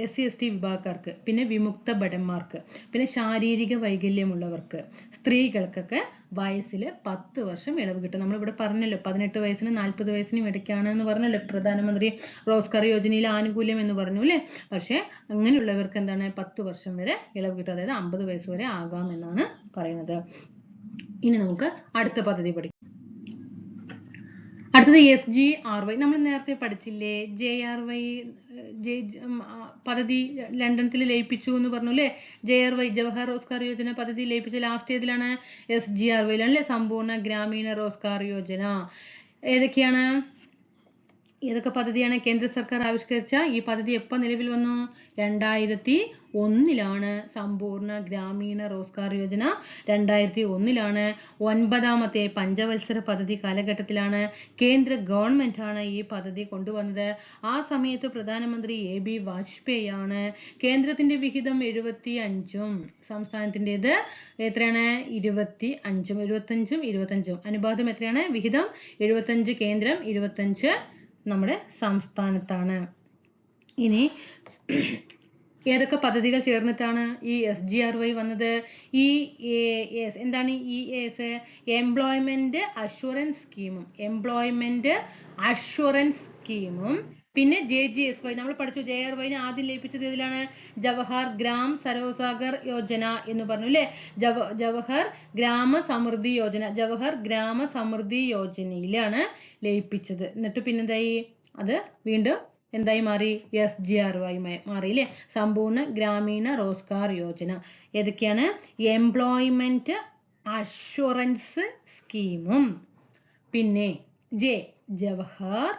Speaker 1: SC/ST വിഭാഗക്കാർക്ക്, പിന്നെ വിമുക്ത ഭടന്മാർക്ക്, പിന്നെ ശാരീരിക വൈകല്യമുള്ളവർക്ക്, സ്ത്രീകൾക്കൊക്കെ വയസ്സിൽ 10 വർഷം ഇളവ് കിട്ടും. നമ്മളിവിടെ പറഞ്ഞല്ലോ 18 വയസ്സിനും 40 വയസ്സിനും ഇടയ്ക്കാണെന്ന് പറഞ്ഞല്ലോ പ്രധാനമന്ത്രി റോസ്ഗാർ യോജനയിലെ ആനുകൂല്യം എന്ന് പറഞ്ഞു അല്ലേ. പക്ഷെ അങ്ങനെയുള്ളവർക്ക് എന്താണ് 10 വർഷം വരെ ഇളവ് കിട്ടും. അതായത് 50 വയസ്സ് വരെ ആകാം എന്നാണ് പറയുന്നത്. ഇനി നമുക്ക് അടുത്ത പദ്ധതി പഠിക്കാം. അടുത്തത് SGRY. നമ്മൾ നേരത്തെ പഠിച്ചില്ലേ JRY പദ്ധതി ലണ്ടനിൽ ലയിപ്പിച്ചു എന്ന് പറഞ്ഞു അല്ലേ. JRY ജവഹർ റോസ്ഗാർ യോജന പദ്ധതി ലയിപ്പിച്ച ലാസ്റ്റ് ഏതിലാണ്? SGRY യിലാണ്. സമ്പൂർണ്ണ ഗ്രാമീണ റോസ്ഗാർ യോജന. ഏതൊക്കെ പദ്ധതിയാണ് കേന്ദ്ര സർക്കാർ ആവിഷ്കരിച്ച ഈ പദ്ധതി എപ്പോൾ നിലവിൽ വന്നു? 2001 സമ്പൂർണ്ണ ഗ്രാമീണ റോസ്ഗാർ യോജന 2001 9ാമത്തെ പഞ്ചവത്സര പദ്ധതി കാലഘട്ടത്തിലാണ് കേന്ദ്ര ഗവൺമെന്റ് ആണ് ഈ പദ്ധതി കൊണ്ടുവന്നത്. ആ സമയത്ത് പ്രധാനമന്ത്രി AB വാജ്പേയി ആണ്. കേന്ദ്രത്തിന്റെ വിഹിതം 75ഉം സംസ്ഥാനത്തിൻ്റെത് എത്രയാണ്? 25. അനുപാതം എത്രയാണ്? വിഹിതം 75 കേന്ദ്രം, 25 നമ്മുടെ സംസ്ഥാനത്താണ്. ഇനി ഏതൊക്കെ പദ്ധതികൾ ചേർന്നിട്ടാണ് ഈ SGRY വന്നത്? EAS എന്താണ്? EAS എംപ്ലോയ്മെന്റ് അഷുറൻസ് സ്കീമും പിന്നെ JGSY നമ്മൾ പഠിച്ചു. JRY ആദ്യം ലയിപ്പിച്ചത് ഇതിലാണ് ജവഹർ ഗ്രാം സരോസാഗർ യോജന എന്ന് പറഞ്ഞു അല്ലേ. ജവഹർ ഗ്രാമ സമൃദ്ധി യോജനയിലാണ് ലയിപ്പിച്ചത്. എന്നിട്ട് പിന്നെന്തായി? അത് വീണ്ടും എന്തായി മാറി? SGRY മാറി അല്ലേ. സമ്പൂർണ്ണ ഗ്രാമീണ റോസ്ഗാർ യോജന. ഏതൊക്കെയാണ്? എംപ്ലോയ്മെന്റ് അഷുറൻസ് സ്കീമും പിന്നെ ജവഹർ,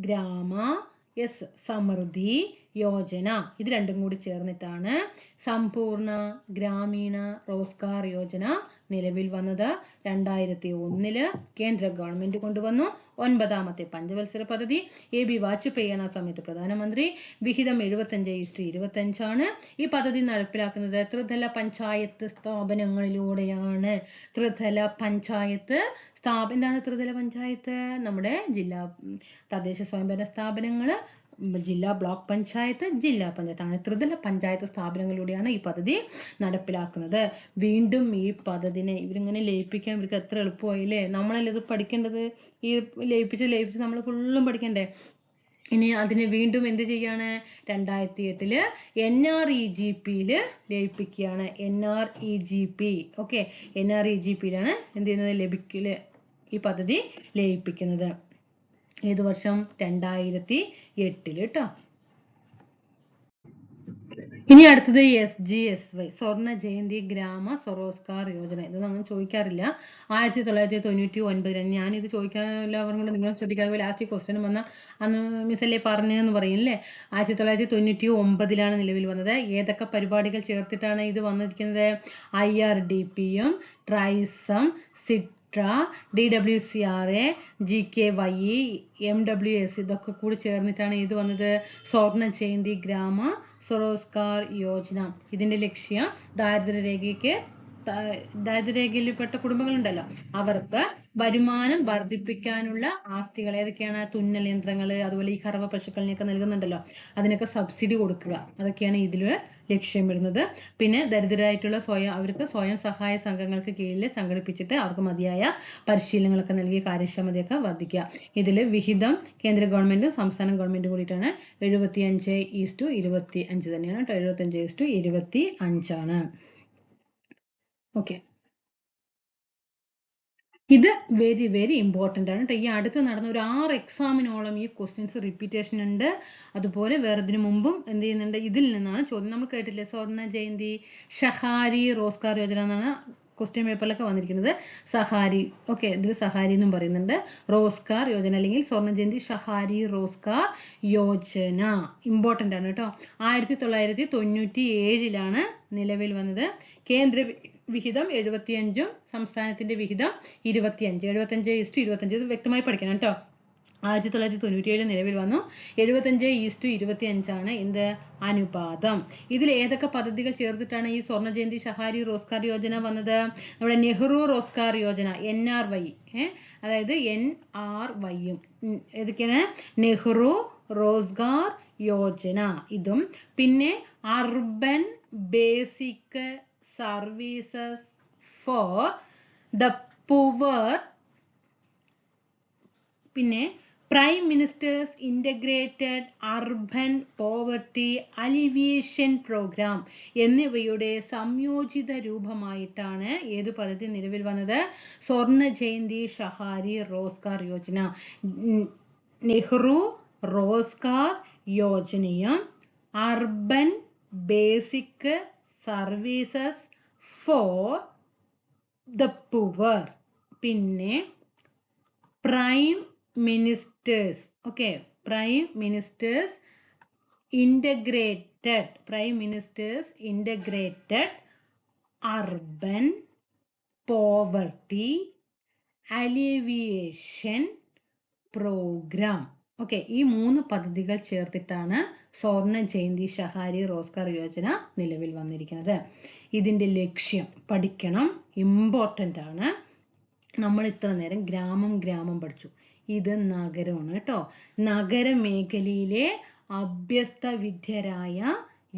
Speaker 1: ഗ്രാമ, സമൃദ്ധി യോജന. ഇത് രണ്ടും കൂടി ചേർന്നിട്ടാണ് സമ്പൂർണ്ണ ഗ്രാമീണ റോസ്ഗാർ യോജന നിലവിൽ വന്നത്. 2001 കേന്ദ്ര ഗവൺമെന്റ് കൊണ്ടുവന്നു. 9ാമത്തെ പഞ്ചവത്സര പദ്ധതി. AB വാജ്പേയിയാണ് ആ സമയത്ത് പ്രധാനമന്ത്രി. വിഹിതം 75:25 ഈ പദ്ധതി നടപ്പിലാക്കുന്നത് ത്രിതല പഞ്ചായത്ത് സ്ഥാപനങ്ങളിലൂടെയാണ്. എന്താണ് ത്രിതല പഞ്ചായത്ത്? നമ്മുടെ ജില്ലാ തദ്ദേശ സ്വയംഭരണ സ്ഥാപനങ്ങള്, ജില്ലാ ബ്ലോക്ക് പഞ്ചായത്ത്, ജില്ലാ പഞ്ചായത്താണ്. ത്രിതല പഞ്ചായത്ത് സ്ഥാപനങ്ങളിലൂടെയാണ് ഈ പദ്ധതി നടപ്പിലാക്കുന്നത്. വീണ്ടും ഈ പദ്ധതിനെ ഇവരിങ്ങനെ ലയിപ്പിക്കാൻ ഇവർക്ക് എത്ര എളുപ്പമായില്ലേ. നമ്മളല്ലേ ഇത് പഠിക്കേണ്ടത്. ഈ ലയിപ്പിച്ച് നമ്മൾ ഫുള്ളും പഠിക്കണ്ടേ. ഇനി അതിനെ വീണ്ടും എന്ത് ചെയ്യാണ്? 2008 NREGPയില് ലയിപ്പിക്കുകയാണ്. NREGP okay. NREGPയിലാണ് എന്ത് ചെയ്യുന്നത്? ഈ പദ്ധതി ലയിപ്പിക്കുന്നത്. ഏത് വർഷം? 2008 കേട്ടോ. ഇനി അടുത്തത് SGSY സ്വർണ്ണ ജയന്തി ഗ്രാമ സ്വരോസ്ഗാർ യോജന. ഇതൊന്നും അങ്ങനെ ചോദിക്കാറില്ല. 1999 ഞാനിത് ചോദിക്കാറില്ലാവരും കൊണ്ട് നിങ്ങൾ ശ്രദ്ധിക്കാതെ ലാസ്റ്റ് ക്വസ്റ്റ്യൻ വന്ന അന്ന് മിസ്സല്ലേ പറഞ്ഞെന്ന് പറയില്ലേ. 1999 നിലവിൽ വന്നത്. ഏതൊക്കെ പരിപാടികൾ ചേർത്തിട്ടാണ് ഇത് വന്നിരിക്കുന്നത്? IRDPയും ട്രൈസം, DWCRA, GKYE, MWS ഇതൊക്കെ കൂടി ചേർന്നിട്ടാണ് ഇത് വന്നത്. സ്വർണ്ണ ജയന്തി ഗ്രാമ സ്വരോസ്ഗാർ യോജന. ഇതിന്റെ ലക്ഷ്യം ദാരിദ്ര്യരേഖയിൽപ്പെട്ട കുടുംബങ്ങളുണ്ടല്ലോ അവർക്ക് വരുമാനം വർദ്ധിപ്പിക്കാനുള്ള ആസ്തികൾ ഏതൊക്കെയാണ്? തുന്നൽ യന്ത്രങ്ങൾ, അതുപോലെ ഈ കറവ പശുക്കളിനെയൊക്കെ നൽകുന്നുണ്ടല്ലോ അതിനൊക്കെ സബ്സിഡി കൊടുക്കുക. അതൊക്കെയാണ് ഇതിൽ ലക്ഷ്യമിടുന്നത്. പിന്നെ ദരിദ്രരായിട്ടുള്ള അവർക്ക് സ്വയം സഹായ സംഘങ്ങൾക്ക് കീഴിൽ സംഘടിപ്പിച്ചിട്ട് അവർക്ക് മതിയായ പരിശീലനങ്ങളൊക്കെ നൽകി കാര്യക്ഷമതയൊക്കെ വർദ്ധിക്കുക. ഇതിൽ വിഹിതം കേന്ദ്ര ഗവൺമെന്റും സംസ്ഥാന ഗവൺമെന്റും കൂടിയിട്ടാണ്. 75:25 തന്നെയാണ് കേട്ടോ. 75:25 ഓക്കെ. ഇത് വെരി ഇമ്പോർട്ടൻ്റ് ആണ് കേട്ടോ. ഈ അടുത്ത് നടന്ന ഒരു 6 എക്സാമിനോളം ഈ ക്വസ്റ്റ്യൻസ് റിപ്പീറ്റേഷൻ ഉണ്ട്. അതുപോലെ വേറെ ഇതിനു മുമ്പും എന്ത് ചെയ്യുന്നുണ്ട്? ഇതിൽ നിന്നാണ് ചോദ്യം. നമ്മൾ കേട്ടില്ലേ സ്വർണ്ണ ജയന്തി ഷഹാരി റോസ്ഗാർ യോജന എന്നാണ് ക്വസ്റ്റ്യൻ പേപ്പറിലൊക്കെ വന്നിരിക്കുന്നത്. സഹാരി ഓക്കെ. ഇതിൽ സഹാരി എന്നും പറയുന്നുണ്ട്. റോസ്ഗാർ യോജന അല്ലെങ്കിൽ സ്വർണ്ണ ജയന്തി ഷഹാരി റോസ്ഗാർ യോജന ഇമ്പോർട്ടൻ്റ് ആണ് കേട്ടോ. 1997 നിലവിൽ വന്നത്. കേന്ദ്ര വിഹിതം 75ഉം സംസ്ഥാനത്തിന്റെ വിഹിതം 25. 75:25 ഇത് വ്യക്തമായി പഠിക്കണം കേട്ടോ. 1997 നിലവിൽ വന്നു. 75:25 എന്ത്? അനുപാതം. ഇതിൽ ഏതൊക്കെ പദ്ധതികൾ ചേർത്തിട്ടാണ് ഈ സ്വർണ്ണ ജയന്തി ഷഹാരി റോസ്ഗാർ യോജന വന്നത്? നമ്മുടെ നെഹ്റു റോസ്ഗാർ യോജന NRY അതായത് NRYയും ഏതൊക്കെയാണ്? നെഹ്റു റോസ്ഗാർ യോജന ഇതും പിന്നെ urban basic services for the poor, പിന്നെ prime minister's integrated urban poverty alleviation programme എന്നിവയുടെ സംയോജിത രൂപമായിട്ടാണ് ഏത് പദ്ധതി നിലവിൽ വന്നത്? സ്വർണ്ണ ജയന്തി ഷഹാരി റോസ്ഗാർ യോജന. നെഹ്റു റോസ്ഗാർ യോജനയും urban basic services for the poor, പിന്നെ prime minister's, okay, prime minister's integrated urban poverty alleviation programme. Okay, ഈ 3 പദ്ധതികൾ ചേർത്തിട്ടാണ് സ്വർണ്ണ ജയന്തി ഷഹാരി റോസ്ഗാർ യോജന നിലവിൽ വന്നിരിക്കുന്നത്. ഇതിന്റെ ലക്ഷ്യം പഠിക്കണം, ഇമ്പോർട്ടൻ്റ് ആണ്. നമ്മൾ ഇത്ര നേരം ഗ്രാമം പഠിച്ചു. ഇത് നഗരമാണ് കേട്ടോ. നഗരമേഖലയിലെ അഭ്യസ്ത വിദ്യരായ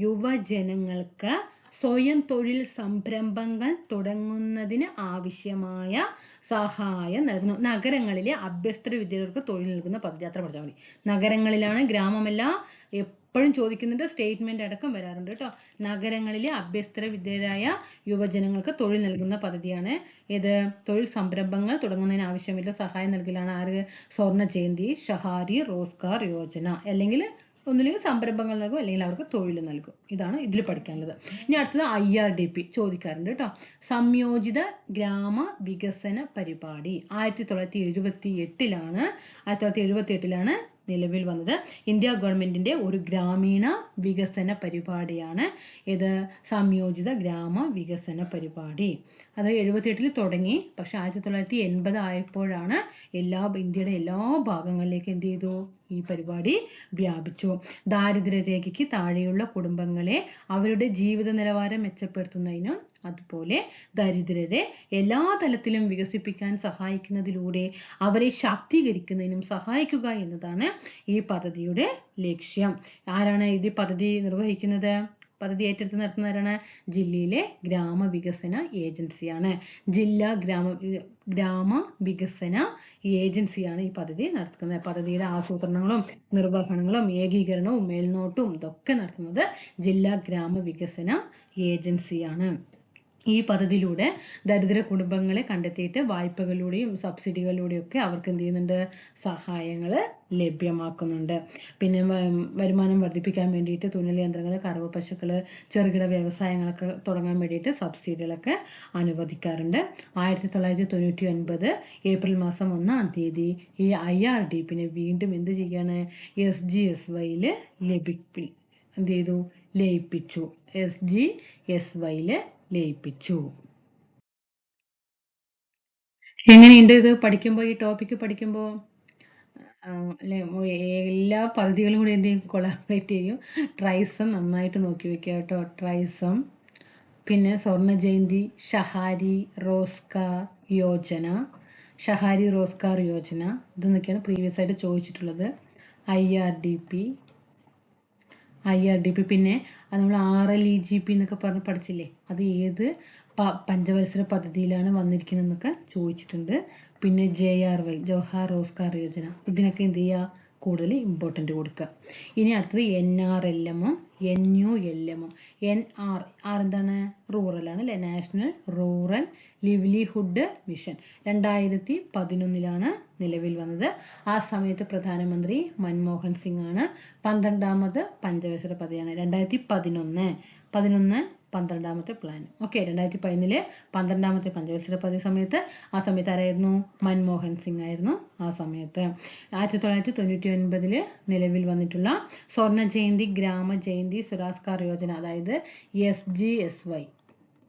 Speaker 1: യുവജനങ്ങൾക്ക് സ്വയം തൊഴിൽ സംരംഭങ്ങൾ തുടങ്ങുന്നതിന് ആവശ്യമായ സഹായം നൽകുന്നു. നഗരങ്ങളിലെ അഭ്യസ്ത വിദ്യർക്ക് തൊഴിൽ നൽകുന്ന പദ്ധതി. അത്ര പഠിച്ചാൽ മതി. നഗരങ്ങളിലാണ്, ഗ്രാമമല്ല. എപ്പോഴും ചോദിക്കുന്നുണ്ട്, സ്റ്റേറ്റ്മെന്റ് അടക്കം വരാറുണ്ട് കേട്ടോ. നഗരങ്ങളിലെ അഭ്യസ്ത വിദ്യരായ യുവജനങ്ങൾക്ക് തൊഴിൽ നൽകുന്ന പദ്ധതിയാണ് ഇത്. തൊഴിൽ സംരംഭങ്ങൾ തുടങ്ങുന്നതിന് ആവശ്യമില്ല സഹായം നൽകലാണ് ആര്? സ്വർണ്ണ ജയന്തി ഷഹാരി റോസ്ഗാർ യോജന. അല്ലെങ്കിൽ ഒന്നുമില്ലെങ്കിൽ സംരംഭങ്ങൾ നൽകും, അല്ലെങ്കിൽ അവർക്ക് തൊഴിൽ നൽകും. ഇതാണ് ഇതിൽ പഠിക്കാനുള്ളത്. ഇനി അടുത്തത് IRDP ചോദിക്കാറുണ്ട് കേട്ടോ. സംയോജിത ഗ്രാമ വികസന പരിപാടി 1978ലാണ് നിലവിൽ വന്നത്. ഇന്ത്യ ഗവൺമെന്റിന്റെ ഒരു ഗ്രാമീണ വികസന പരിപാടിയാണ് ഇത്, സംയോജിത ഗ്രാമ വികസന പരിപാടി. അത് 78ൽ തുടങ്ങി, പക്ഷെ 1980 ആയപ്പോഴാണ് ഇന്ത്യയുടെ എല്ലാ ഭാഗങ്ങളിലേക്കും എന്ത് ചെയ്തു? ഈ പരിപാടി വ്യാപിച്ചു. ദാരിദ്ര്യരേഖയ്ക്ക് താഴെയുള്ള കുടുംബങ്ങളെ അവരുടെ ജീവിത നിലവാരം മെച്ചപ്പെടുത്തുന്നതിനും അതുപോലെ ദരിദ്രരെ എല്ലാ തലത്തിലും വികസിപ്പിക്കാൻ സഹായിക്കുന്നതിലൂടെ അവരെ ശാക്തീകരിക്കുന്നതിനും സഹായിക്കുക എന്നതാണ് ഈ പദ്ധതിയുടെ ലക്ഷ്യം. ആരാണ് ഈ പദ്ധതി നിർവഹിക്കുന്നത്? പദ്ധതി ഏറ്റെടുത്ത് നടത്തുന്നവരാണ്? ജില്ലയിലെ ഗ്രാമവികസന ഏജൻസിയാണ്. ജില്ലാ ഗ്രാമ വികസന ഏജൻസിയാണ് ഈ പദ്ധതി നടത്തുന്നത്. പദ്ധതിയുടെ ആസൂത്രണങ്ങളും നിർവഹണങ്ങളും ഏകീകരണവും മേൽനോട്ടവും ഇതൊക്കെ നടത്തുന്നത് ജില്ലാ ഗ്രാമവികസന ഏജൻസിയാണ്. ഈ പദ്ധതിയിലൂടെ ദരിദ്ര കുടുംബങ്ങളെ കണ്ടെത്തിയിട്ട് വായ്പകളിലൂടെയും സബ്സിഡികളിലൂടെയും ഒക്കെ അവർക്ക് എന്ത് ചെയ്യുന്നുണ്ട്? സഹായങ്ങൾ ലഭ്യമാക്കുന്നുണ്ട്. പിന്നെ വരുമാനം വർദ്ധിപ്പിക്കാൻ വേണ്ടിയിട്ട് തുന്നൽ യന്ത്രങ്ങൾ, കറവ പശുക്കൾ, ചെറുകിട വ്യവസായങ്ങളൊക്കെ തുടങ്ങാൻ വേണ്ടിയിട്ട് സബ്സിഡികളൊക്കെ അനുവദിക്കാറുണ്ട്. 1999 ഏപ്രിൽ മാസം 1-ാം തീയതി ഈ IRDPനെ വീണ്ടും എന്ത് ചെയ്യാണ്? SGSYയിൽ എന്ത് ചെയ്തു? ലയിപ്പിച്ചു. SGSYയിൽ ലയിപ്പിച്ചു. എങ്ങനെയുണ്ട് ഇത് പഠിക്കുമ്പോൾ? ഈ ടോപ്പിക്ക് പഠിക്കുമ്പോൾ എല്ലാ പദ്ധതികളും കൂടി എന്ത് ചെയ്യും? കൊളാബറേറ്റ് ചെയ്യും. ട്രൈസം നന്നായിട്ട് നോക്കി വെക്കുക കേട്ടോ. ട്രൈസം, പിന്നെ സ്വർണ്ണ ജയന്തി ഷഹാരി റോസ്ഗാർ യോജന, ഇതൊക്കെയാണ് പ്രീവിയസ് ആയിട്ട് ചോദിച്ചിട്ടുള്ളത്. IRDP പിന്നെ അത് നമ്മൾ RLEGP എന്നൊക്കെ പറഞ്ഞ് പഠിച്ചില്ലേ? അത് ഏത് പഞ്ചവത്സര പദ്ധതിയിലാണ് വന്നിരിക്കുന്നതെന്നൊക്കെ ചോദിച്ചിട്ടുണ്ട്. പിന്നെ JRY ജവഹർ റോസ്ഗാർ യോജന, ഇതിനൊക്കെ എന്ത് ചെയ്യുക? കൂടുതൽ ഇമ്പോർട്ടൻ്റ് കൊടുക്കുക. ഇനി അടുത്തത് NRLM, NULM. NR എന്താണ്? റൂറൽ ആണ് അല്ലേ? നാഷണൽ റൂറൽ ലിവ്ലിഹുഡ് മിഷൻ 2011ലാണ് നിലവിൽ വന്നത്. ആ സമയത്ത് പ്രധാനമന്ത്രി മൻമോഹൻ സിംഗ് ആണ്. 12ാമത് പഞ്ചവത്സര പദ്ധതിയാണ്. 2011-12ാമത്തെ പ്ലാൻ. ഓക്കെ, 2011 12ാമത്തെ പഞ്ചവത്സര പദ്ധതി സമയത്ത് ആരായിരുന്നു? മൻമോഹൻ സിംഗ് ആയിരുന്നു ആ സമയത്ത്. 1999 നിലവിൽ വന്നിട്ടുള്ള സ്വർണ്ണ ജയന്തി ഗ്രാമ ജയന്തി റോസ്ഗാർ യോജന, അതായത് SGSY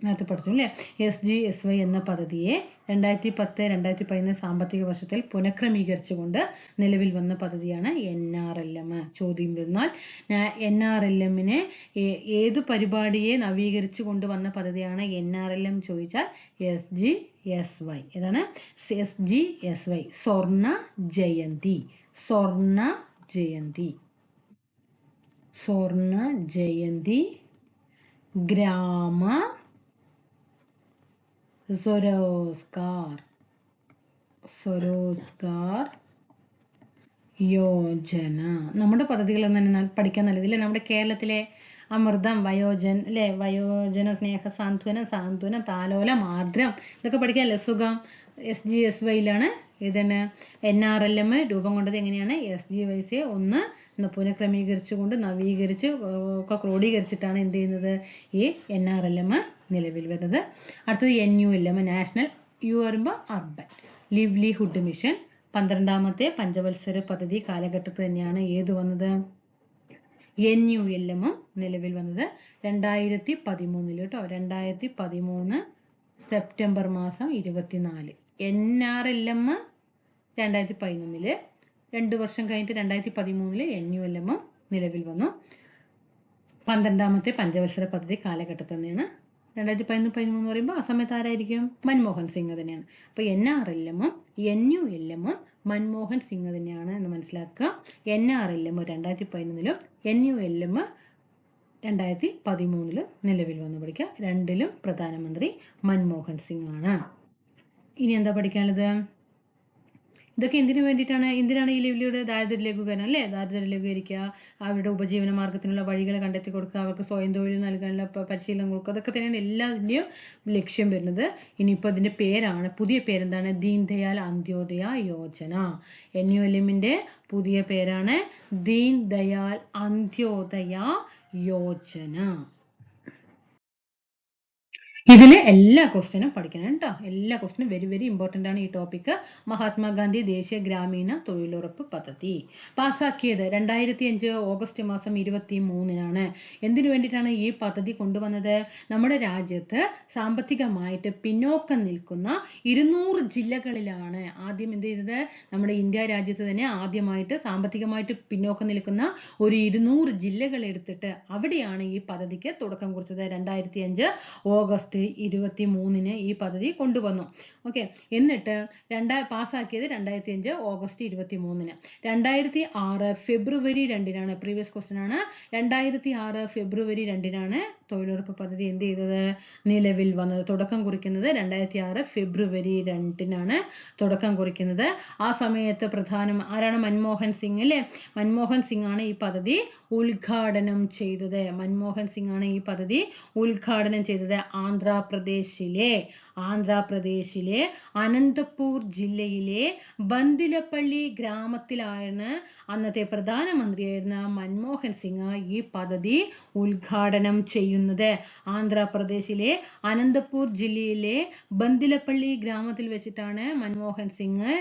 Speaker 1: നേരത്തെ പഠിച്ചു അല്ലേ? SGSY എന്ന പദ്ധതിയെ 2010-2011 സാമ്പത്തിക വർഷത്തിൽ പുനഃക്രമീകരിച്ചുകൊണ്ട് നിലവിൽ വന്ന പദ്ധതിയാണ് NRLM. ചോദ്യം വന്നാൽ NRLMനെ ഏത് പരിപാടിയെ നവീകരിച്ചു കൊണ്ടുവന്ന പദ്ധതിയാണ് NRLM ചോദിച്ചാൽ SGSY. ഏതാണ്? SGSY, സ്വർണ്ണ ജയന്തി ഗ്രാമ സ്വരോസ്ഗാർ യോജന. നമ്മുടെ പദ്ധതികൾ തന്നെ പഠിക്കാൻ നല്ലതില്ലേ? നമ്മുടെ കേരളത്തിലെ അമൃതം, വയോജൻ അല്ലെ, വയോജന സ്നേഹ സാന്ത്വനം, സാന്ത്വനം, താലോലം, ആർദ്രം, ഇതൊക്കെ പഠിക്കാനല്ലേ സുഖം. SGSYയിലാണ് ഇതന്നെ NRLM രൂപം കൊണ്ടത് എങ്ങനെയാണ്? SGYCയെ ഒന്ന് പുനഃക്രമീകരിച്ചുകൊണ്ട് നവീകരിച്ച് ഒക്കെ ക്രോഡീകരിച്ചിട്ടാണ് എന്ത് ചെയ്യുന്നത്? ഈ NRLM നിലവിൽ വരുന്നത്. അടുത്തത് NULM, നാഷണൽ വരുമ്പോൾ അർബൻ ലിവ്ലിഹുഡ് മിഷൻ. 12ാമത്തെ പഞ്ചവത്സര പദ്ധതി കാലഘട്ടത്തിൽ തന്നെയാണ് ഏത് വന്നത്? NULM നിലവിൽ വന്നത് 2013 കേട്ടോ. 2013 സെപ്റ്റംബർ മാസം 24. NRLM 2011. 2 വർഷം കഴിഞ്ഞിട്ട് 2013 NULM നിലവിൽ വന്നു. 12ാമത്തെ പഞ്ചവത്സര പദ്ധതി കാലഘട്ടത്തിൽ തന്നെയാണ്. 2013 പറയുമ്പോൾ ആ സമയത്ത് ആരായിരിക്കും? മൻമോഹൻ സിംഗ് തന്നെയാണ്. അപ്പോൾ NRLM NULM മൻമോഹൻ സിംഗ് തന്നെയാണ് എന്ന് മനസ്സിലാക്കുക. NRLM 2011 NULM 2013 നിലവിൽ വന്നു പഠിക്കുക. രണ്ടിലും പ്രധാനമന്ത്രി മൻമോഹൻ സിംഗ് ആണ്. ഇനി എന്താ പഠിക്കാനുള്ളത്? ഇതൊക്കെ എന്തിനു വേണ്ടിയിട്ടാണ്? എന്തിനാണ് ഈ ലിവ്ലിയുടെ ദാരിദ്ര്യ ലഘൂകരണം അല്ലേ? ദാരിദ്ര്യ ലഘൂകരിക്കുക, അവരുടെ ഉപജീവന മാർഗത്തിനുള്ള വഴികൾ കണ്ടെത്തി കൊടുക്കുക, അവർക്ക് സ്വയം തൊഴിൽ നൽകാനുള്ള പരിശീലനം കൊടുക്കുക, അതൊക്കെ തന്നെയാണ് എല്ലാത്തിൻ്റെയും ലക്ഷ്യം വരുന്നത്. ഇനിയിപ്പോൾ അതിൻ്റെ പേരാണ്, പുതിയ പേരെന്താണ്? ദീൻ ദയാൽ അന്ത്യോദയ യോജന. NULMന്റെ പുതിയ പേരാണ് ദീൻ ദയാൽ അന്ത്യോദയ യോജന. ഇതിലെ എല്ലാ ക്വസ്റ്റ്യനും പഠിക്കണം കേട്ടോ. എല്ലാ ക്വസ്റ്റ്യനും വെരി വെരി ഇമ്പോർട്ടൻ്റ് ആണ് ഈ ടോപ്പിക്ക്. മഹാത്മാഗാന്ധി ദേശീയ ഗ്രാമീണ തൊഴിലുറപ്പ് പദ്ധതി പാസ്സാക്കിയത് 2005 ഓഗസ്റ്റ് മാസം 23-നാണ്. എന്തിനു വേണ്ടിയിട്ടാണ് ഈ പദ്ധതി കൊണ്ടുവന്നത്? നമ്മുടെ രാജ്യത്ത് സാമ്പത്തികമായിട്ട് പിന്നോക്കം നിൽക്കുന്ന 200 ജില്ലകളിലാണ് ആദ്യം എന്ത് ചെയ്തത്? നമ്മുടെ ഇന്ത്യ രാജ്യത്ത് തന്നെ ആദ്യമായിട്ട് സാമ്പത്തികമായിട്ട് പിന്നോക്കം നിൽക്കുന്ന ഒരു 200 ജില്ലകൾ എടുത്തിട്ട് അവിടെയാണ് ഈ പദ്ധതിക്ക് തുടക്കം കുറിച്ചത്. 2005 ഓഗസ്റ്റ് 23-ന് ഈ പദ്ധതി കൊണ്ടുവന്നു. ഓക്കെ, എന്നിട്ട് പാസ്സാക്കിയത് 2005 ഓഗസ്റ്റ് 23-ന്. 2006 ഫെബ്രുവരി 2-നാണ്, പ്രീവിയസ് ക്വസ്റ്റ്യൻ ആണ്, 2006 ഫെബ്രുവരി 2-നാണ് തൊഴിലുറപ്പ് പദ്ധതി എന്ത് ചെയ്തത്? നിലവിൽ വന്നത്. തുടക്കം കുറിക്കുന്നത് 2006 ഫെബ്രുവരി 2-നാണ് തുടക്കം കുറിക്കുന്നത്. ആ സമയത്ത് ആരാണ്? മൻമോഹൻ സിംഗ് അല്ലേ? മൻമോഹൻ സിംഗ് ആണ് ഈ പദ്ധതി ഉദ്ഘാടനം ചെയ്തത്. മൻമോഹൻ സിംഗ് ആണ് ഈ പദ്ധതി ഉദ്ഘാടനം ചെയ്തത്. ആന്ധ്രാപ്രദേശിലെ അനന്തപൂർ ജില്ലയിലെ ബന്ദിലപ്പള്ളി ഗ്രാമത്തിലാണ് അന്നത്തെ പ്രധാനമന്ത്രിയായിരുന്ന മൻമോഹൻ സിംഗ് ഈ പദ്ധതി ഉദ്ഘാടനം ചെയ്യുന്നത്. ആന്ധ്രാപ്രദേശിലെ അനന്തപൂർ ജില്ലയിലെ ബന്ദിലപ്പള്ളി ഗ്രാമത്തിൽ വെച്ചിട്ടാണ് മൻമോഹൻ സിംഗ്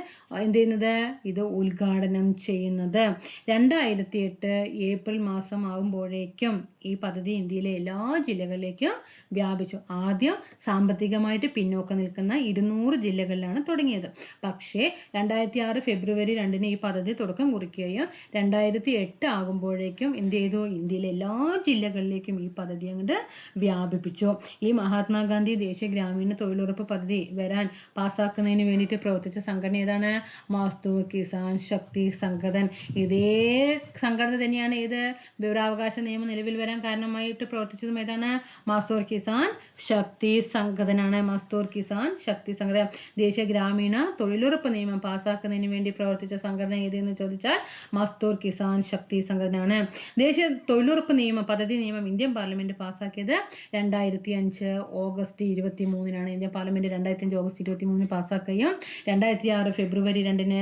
Speaker 1: എന്ത് ചെയ്യുന്നത്? ഇത് ഉദ്ഘാടനം ചെയ്യുന്നത്. 2008 ഏപ്രിൽ മാസം ആകുമ്പോഴേക്കും ഈ പദ്ധതി ഇന്ത്യയിലെ എല്ലാ ജില്ലകളിലേക്കും വ്യാപിച്ചു. ആദ്യം സാമ്പത്തികമായിട്ട് പിന്നോക്കം നിൽക്കുന്ന 200 ജില്ലകളിലാണ് തുടങ്ങിയത്. പക്ഷേ 2006 ഫെബ്രുവരി 2-ന് ഈ പദ്ധതി തുടക്കം കുറിക്കുകയും 2008 ആകുമ്പോഴേക്കും എന്ത് ചെയ്തു? ഇന്ത്യയിലെ എല്ലാ ജില്ലകളിലേക്കും ഈ പദ്ധതി അങ്ങോട്ട് വ്യാപിപ്പിച്ചു. ഈ മഹാത്മാഗാന്ധി ദേശീയ ഗ്രാമീണ തൊഴിലുറപ്പ് പദ്ധതി വരാൻ പാസ്സാക്കുന്നതിന് വേണ്ടിയിട്ട് പ്രവർത്തിച്ച സംഘടന ഏതാണ്? മസ്ദൂർ കിസാൻ ശക്തി സംഘടൻ. ഇതേ സംഘടന തന്നെയാണ് ഏത് വിവരാവകാശ നിയമം നിലവിൽ വരാൻ കാരണമായിട്ട് പ്രവർത്തിച്ചതും ഏതാണ്? മസ്ദൂർ കിസാൻ ശക്തി സംഘടനാണ്. മസ്ദൂർ കിസാൻ ശക്തി സംഘടന. ദേശീയ ഗ്രാമീണ തൊഴിലുറപ്പ് നിയമം പാസ്സാക്കുന്നതിന് വേണ്ടി പ്രവർത്തിച്ച സംഘടന ഏതെന്ന് ചോദിച്ചാൽ മസ്ദൂർ കിസാൻ ശക്തി സംഘടനയാണ്. ദേശീയ തൊഴിലുറപ്പ് പദ്ധതി നിയമം ഇന്ത്യൻ പാർലമെന്റ് പാസ്സാക്കിയത് 2005 ഓഗസ്റ്റ് 23-നാണ്. ഇന്ത്യൻ പാർലമെന്റ് 2005 ഓഗസ്റ്റ് 23-ന് പാസ്സാക്കുകയും 2006 ഫെബ്രുവരി 2-ന്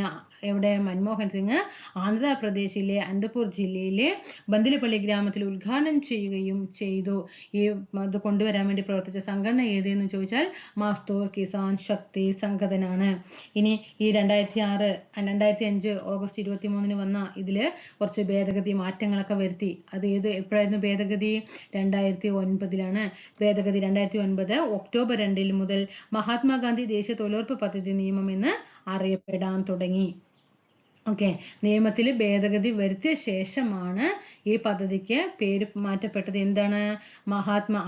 Speaker 1: എവിടെ? മൻമോഹൻ സിംഗ് ആന്ധ്രാപ്രദേശിലെ അനന്തപൂർ ജില്ലയിലെ ബന്ദിലപ്പള്ളി ഗ്രാമത്തിൽ ഉദ്ഘാടനം ചെയ്യുകയും ചെയ്തു. ഈ അത് കൊണ്ടുവരാൻ വേണ്ടി പ്രവർത്തിച്ച സംഘടന ഏതെന്ന് ചോദിച്ചാൽ മസ്ദൂർ കിസാൻ ശക്തി സംഘടനാണ്. ഇനി ഈ 2005 ഓഗസ്റ്റ് 23-ന് വന്ന ഇതില് കുറച്ച് ഭേദഗതി മാറ്റങ്ങളൊക്കെ വരുത്തി. അത് എപ്പോഴായിരുന്നു ഭേദഗതി? 2009-ലാണ് ഭേദഗതി. 2009 ഒക്ടോബർ 2 മുതൽ മഹാത്മാഗാന്ധി ദേശീയ തൊഴിലുറപ്പ് പദ്ധതി നിയമം എന്ന് അറിയപ്പെടാൻ തുടങ്ങി. ഓക്കെ, നിയമത്തിൽ ഭേദഗതി വരുത്തിയ ശേഷമാണ് ഈ പദ്ധതിക്ക് പേര് മാറ്റപ്പെട്ടത്. എന്താണ്?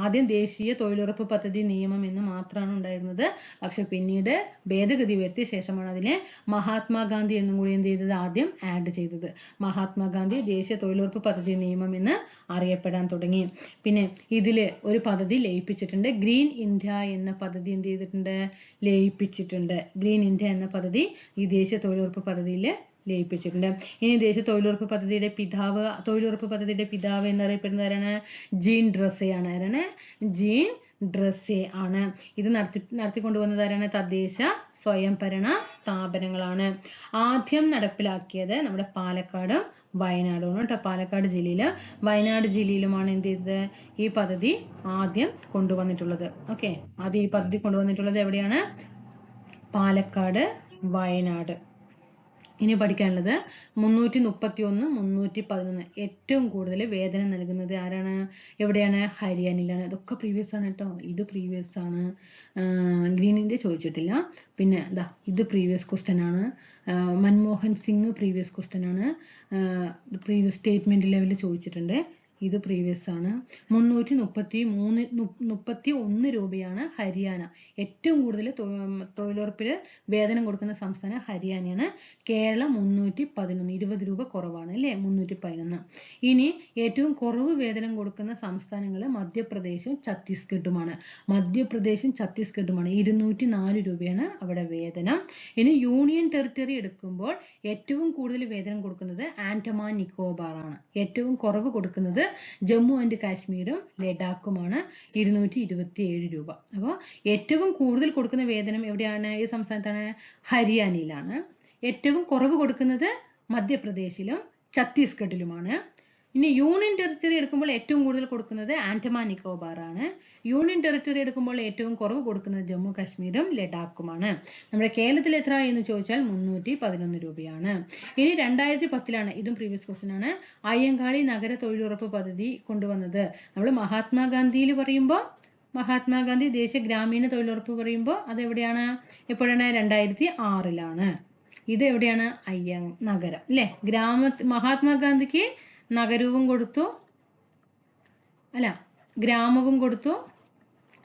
Speaker 1: ആദ്യം ദേശീയ തൊഴിലുറപ്പ് പദ്ധതി നിയമം എന്ന് മാത്രമാണ് ഉണ്ടായിരുന്നത്. പക്ഷെ പിന്നീട് ഭേദഗതി വരുത്തിയ ശേഷമാണ് അതിനെ മഹാത്മാഗാന്ധി എന്നും കൂടി എന്ത് ചെയ്തത്? ആദ്യം ആഡ് ചെയ്തത്. മഹാത്മാഗാന്ധി ദേശീയ തൊഴിലുറപ്പ് പദ്ധതി നിയമം എന്ന് അറിയപ്പെടാൻ തുടങ്ങി. പിന്നെ ഇതില് ഒരു പദ്ധതി ലയിപ്പിച്ചിട്ടുണ്ട്. ഗ്രീൻ ഇന്ത്യ എന്ന പദ്ധതി എന്ത് ചെയ്തിട്ടുണ്ട്? ലയിപ്പിച്ചിട്ടുണ്ട്. ഗ്രീൻ ഇന്ത്യ എന്ന പദ്ധതി ഈ ദേശീയ തൊഴിലുറപ്പ് പദ്ധതിയിൽ ലയിപ്പിച്ചിട്ടുണ്ട്. ഇനി ദേശീയ തൊഴിലുറപ്പ് പദ്ധതിയുടെ പിതാവ് എന്നറിയപ്പെടുന്നത് ആരാണ്? ജീൻ ഡ്രസെ ആണ്. ആരാണ്? ജീൻ ഡ്രസെ ആണ്. ഇത് നടത്തിക്കൊണ്ടുവന്നത് ആരാണ്? തദ്ദേശ സ്വയംഭരണ സ്ഥാപനങ്ങളാണ്. ആദ്യം നടപ്പിലാക്കിയത് നമ്മുടെ പാലക്കാടും വയനാടുമാണ് കേട്ടോ. പാലക്കാട് ജില്ലയില് വയനാട് ജില്ലയിലുമാണ് എന്ത് ചെയ്തത്? ഈ പദ്ധതി ആദ്യം കൊണ്ടുവന്നിട്ടുള്ളത്. ഓക്കെ, ആദ്യം ഈ പദ്ധതി കൊണ്ടുവന്നിട്ടുള്ളത് എവിടെയാണ്? പാലക്കാട്, വയനാട്. ഇനി പഠിക്കാനുള്ളത് 331, 311. ഏറ്റവും കൂടുതൽ വേതനം നൽകുന്നത് ആരാണ്? എവിടെയാണ്? ഹരിയാനയിലാണ്. ഇതൊക്കെ പ്രീവിയസ് ആണ് കേട്ടോ. ഇത് പ്രീവിയസ് ആണ്. ഗ്രീൻ ഇന്ത്യ ചോദിച്ചിട്ടില്ല. പിന്നെ എന്താ, ഇത് പ്രീവിയസ് ക്വസ്റ്റ്യൻ ആണ്. മൻമോഹൻ സിംഗ് പ്രീവിയസ് ക്വസ്റ്റ്യൻ ആണ്. പ്രീവിയസ് സ്റ്റേറ്റ്മെന്റ് ലെവലിൽ ചോദിച്ചിട്ടുണ്ട്. ഇത് പ്രീവിയസ് ആണ്. 331 രൂപയാണ് ഹരിയാന. ഏറ്റവും കൂടുതൽ തൊഴിലുറപ്പിൽ വേതനം കൊടുക്കുന്ന സംസ്ഥാനം ഹരിയാനയാണ്. കേരളം 311, 20 രൂപ കുറവാണ് അല്ലേ? 311. ഇനി ഏറ്റവും കുറവ് വേതനം കൊടുക്കുന്ന സംസ്ഥാനങ്ങൾ മധ്യപ്രദേശും ഛത്തീസ്ഗഡുമാണ്. 204 രൂപയാണ് അവിടെ വേതനം. ഇനി യൂണിയൻ ടെറിട്ടറി എടുക്കുമ്പോൾ ഏറ്റവും കൂടുതൽ വേതനം കൊടുക്കുന്നത് ആൻഡമാൻ നിക്കോബാർ ആണ്. ഏറ്റവും കുറവ് കൊടുക്കുന്നത് ജമ്മു ആൻഡ് കാശ്മീരും ലഡാക്കുമാണ്. 227 രൂപ. അപ്പോൾ ഏറ്റവും കൂടുതൽ കൊടുക്കുന്ന വേതനം എവിടെയാണ്? ഈ സംസ്ഥാനത്താണ്? ഹരിയാനയിലാണ്. ഏറ്റവും കുറവ് കൊടുക്കുന്നത് മധ്യപ്രദേശിലും ഛത്തീസ്ഗഡിലുമാണ്. ഇനി യൂണിയൻ ടെറിട്ടറി എടുക്കുമ്പോൾ ഏറ്റവും കൂടുതൽ കൊടുക്കുന്നത് ആൻഡമാൻ നിക്കോബാർ ആണ്. യൂണിയൻ ടെറിട്ടറി എടുക്കുമ്പോൾ ഏറ്റവും കുറവ് കൊടുക്കുന്നത് ജമ്മു കാശ്മീരും ലഡാക്കുമാണ്. നമ്മുടെ കേരളത്തിൽ എത്ര എന്ന് ചോദിച്ചാൽ 311 രൂപയാണ്. ഇനി 2010 ഇതും പ്രീവിയസ് ക്വസ്റ്റ്യൻ ആണ്. അയ്യങ്കാളി നഗര തൊഴിലുറപ്പ് പദ്ധതി കൊണ്ടുവന്നത്. നമ്മൾ മഹാത്മാഗാന്ധിയിൽ പറയുമ്പോൾ മഹാത്മാഗാന്ധി ദേശീയ ഗ്രാമീണ തൊഴിലുറപ്പ് പറയുമ്പോൾ അതെവിടെയാണ്? എപ്പോഴാണ്? 2006. ഇത് എവിടെയാണ്? നഗരം അല്ലെ? മഹാത്മാഗാന്ധിക്ക് നഗരവും കൊടുത്തു, ഗ്രാമവും കൊടുത്തു.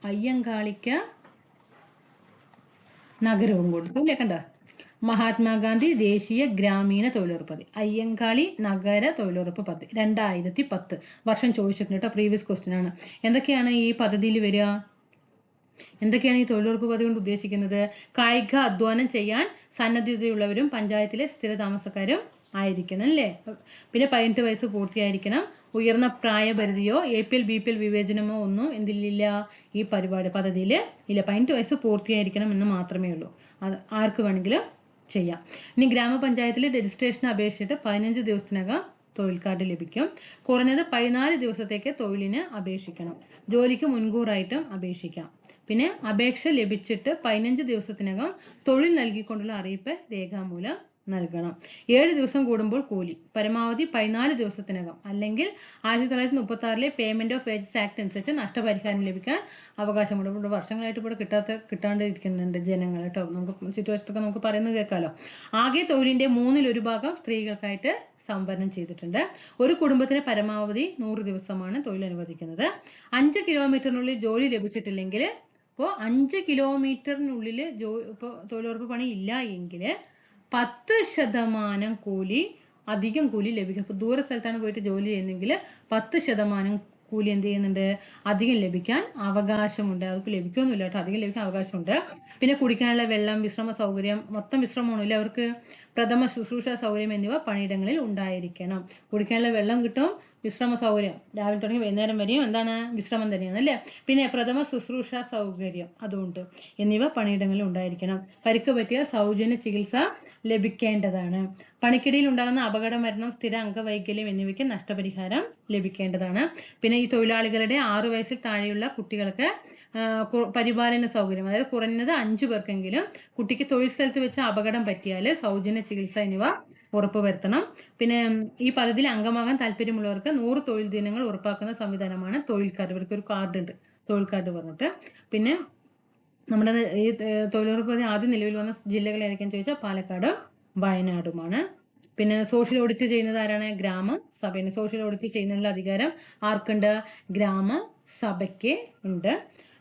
Speaker 1: അയ്യങ്കാളിക്ക് നഗരവും കൊടുത്തു അല്ലേ? കണ്ടോ? മഹാത്മാഗാന്ധി ദേശീയ ഗ്രാമീണ തൊഴിലുറപ്പ് പദ്ധതി, അയ്യങ്കാളി നഗര തൊഴിലുറപ്പ് പദ്ധതി 2010 വർഷം ചോദിച്ചിട്ടുണ്ട് കേട്ടോ. പ്രീവിയസ് ക്വസ്റ്റ്യൻ ആണ്. എന്തൊക്കെയാണ് ഈ പദ്ധതിയിൽ വരിക? എന്തൊക്കെയാണ് ഈ തൊഴിലുറപ്പ് പദ്ധതി കൊണ്ട് ഉദ്ദേശിക്കുന്നത്? കായിക അധ്വാനം ചെയ്യാൻ സന്നദ്ധതയുള്ളവരും പഞ്ചായത്തിലെ സ്ഥിര താമസക്കാരും ആയിരിക്കണം അല്ലേ? പിന്നെ 18 വയസ്സ് പൂർത്തിയായിരിക്കണം. ഉയർന്ന പ്രായപരിധിയോ APL BPL വിവേചനമോ ഒന്നും എന്തില്ല? ഈ പദ്ധതിയിൽ ഇല്ല. 18 വയസ്സ് പൂർത്തിയായിരിക്കണം എന്ന് മാത്രമേ ഉള്ളൂ. അത് ആർക്ക് വേണമെങ്കിലും ചെയ്യാം. ഇനി ഗ്രാമപഞ്ചായത്തിൽ രജിസ്ട്രേഷൻ അപേക്ഷിച്ചിട്ട് 15 ദിവസത്തിനകം തൊഴിൽ കാർഡ് ലഭിക്കും. കുറഞ്ഞത് 14 ദിവസത്തേക്ക് തൊഴിലിന് അപേക്ഷിക്കണം. ജോലിക്ക് മുൻകൂറായിട്ടും അപേക്ഷിക്കാം. പിന്നെ അപേക്ഷ ലഭിച്ചിട്ട് 15 ദിവസത്തിനകം തൊഴിൽ നൽകിക്കൊണ്ടുള്ള അറിയിപ്പ് രേഖാമൂലം നൽകണം. 7 ദിവസം കൂടുമ്പോൾ കൂലി. പരമാവധി 14 ദിവസത്തിനകം അല്ലെങ്കിൽ 1936 പേയ്മെന്റ് ഓഫ് വേജസ് ആക്ട് അനുസരിച്ച് നഷ്ടപരിഹാരം ലഭിക്കാൻ അവകാശമുണ്ട്. ഇവിടെ വർഷങ്ങളായിട്ട് ഇവിടെ കിട്ടാണ്ടിരിക്കുന്നുണ്ട് ജനങ്ങൾ കേട്ടോ. നമുക്ക് സിറ്റുവേഷനൊക്കെ നമുക്ക് പറയുന്നത് കേൾക്കാലോ. ആകെ തൊഴിലിന്റെ 1/3 ഭാഗം സ്ത്രീകൾക്കായിട്ട് സംവരണം ചെയ്തിട്ടുണ്ട്. ഒരു കുടുംബത്തിന് പരമാവധി 100 ദിവസമാണ് തൊഴിൽ അനുവദിക്കുന്നത്. 5 കിലോമീറ്ററിനുള്ളിൽ ജോലി ലഭിച്ചിട്ടില്ലെങ്കിൽ, ഇപ്പോൾ 5 കിലോമീറ്ററിനുള്ളിൽ തൊഴിലുറപ്പ് പണി ഇല്ല എങ്കിൽ 10% കൂലി, അധികം കൂലി ലഭിക്കും. ഇപ്പൊ ദൂര സ്ഥലത്താണ് പോയിട്ട് ജോലി ചെയ്യുന്നെങ്കിൽ 10% കൂലി എന്ത് ചെയ്യുന്നുണ്ട്? അധികം ലഭിക്കാൻ അവകാശമുണ്ട്. അവർക്ക് ലഭിക്കൊന്നുമില്ല കേട്ടോ, അധികം ലഭിക്കാൻ അവകാശമുണ്ട്. പിന്നെ കുടിക്കാനുള്ള വെള്ളം, വിശ്രമ സൗകര്യം, മൊത്തം വിശ്രമമാണല്ലേ അവർക്ക്, പ്രഥമ ശുശ്രൂഷ സൗകര്യം എന്നിവ പണിയിടങ്ങളിൽ ഉണ്ടായിരിക്കണം. കുടിക്കാനുള്ള വെള്ളം കിട്ടും, വിശ്രമ സൗകര്യം രാവിലെ തുടങ്ങി വൈകുന്നേരം വരെയും എന്താണ്? വിശ്രമം തന്നെയാണ് അല്ലേ? പിന്നെ പ്രഥമ ശുശ്രൂഷ സൗകര്യം അതുകൊണ്ട് എന്നിവ പണിയിടങ്ങളിൽ ഉണ്ടായിരിക്കണം. പരിക്ക് പറ്റിയ സൗജന്യ ചികിത്സ ലഭിക്കേണ്ടതാണ്. പണിക്കിടയിൽ ഉണ്ടാകുന്ന അപകട മരണം, സ്ഥിര അംഗവൈകല്യം എന്നിവയ്ക്ക് നഷ്ടപരിഹാരം ലഭിക്കേണ്ടതാണ്. പിന്നെ ഈ തൊഴിലാളികളുടെ 6 വയസ്സിൽ താഴെയുള്ള കുട്ടികൾക്ക് പരിപാലന സൗകര്യം, അതായത് കുറഞ്ഞത് 5 പേർക്കെങ്കിലും കുട്ടിക്ക് തൊഴിൽ സ്ഥലത്ത് വെച്ച് അപകടം പറ്റിയാൽ സൗജന്യ ചികിത്സ എന്നിവ ഉറപ്പുവരുത്തണം. പിന്നെ ഈ പദ്ധതിയിൽ അംഗമാകാൻ താല്പര്യമുള്ളവർക്ക് 100 തൊഴിൽ ദിനങ്ങൾ ഉറപ്പാക്കുന്ന സംവിധാനമാണ് തൊഴിൽ കാർഡ്. ഇവർക്ക് ഒരു കാർഡ് ഉണ്ട്, തൊഴിൽ കാർഡ് പറഞ്ഞിട്ട്. പിന്നെ നമ്മുടെ ഈ തൊഴിലുറപ്പ് പദ്ധതി ആദ്യം നിലവിൽ വന്ന ജില്ലകൾ ഏതൊക്കെയാണെന്ന് ചോദിച്ചാൽ പാലക്കാടും വയനാടുമാണ്. പിന്നെ സോഷ്യൽ ഓഡിറ്റ് ചെയ്യുന്നത് ആരാണ്? ഗ്രാമസഭയാണ്. സോഷ്യൽ ഓഡിറ്റ് ചെയ്യുന്നതിനുള്ള അധികാരം ആർക്കുണ്ട്? ഗ്രാമസഭയ്ക്ക് ഉണ്ട്.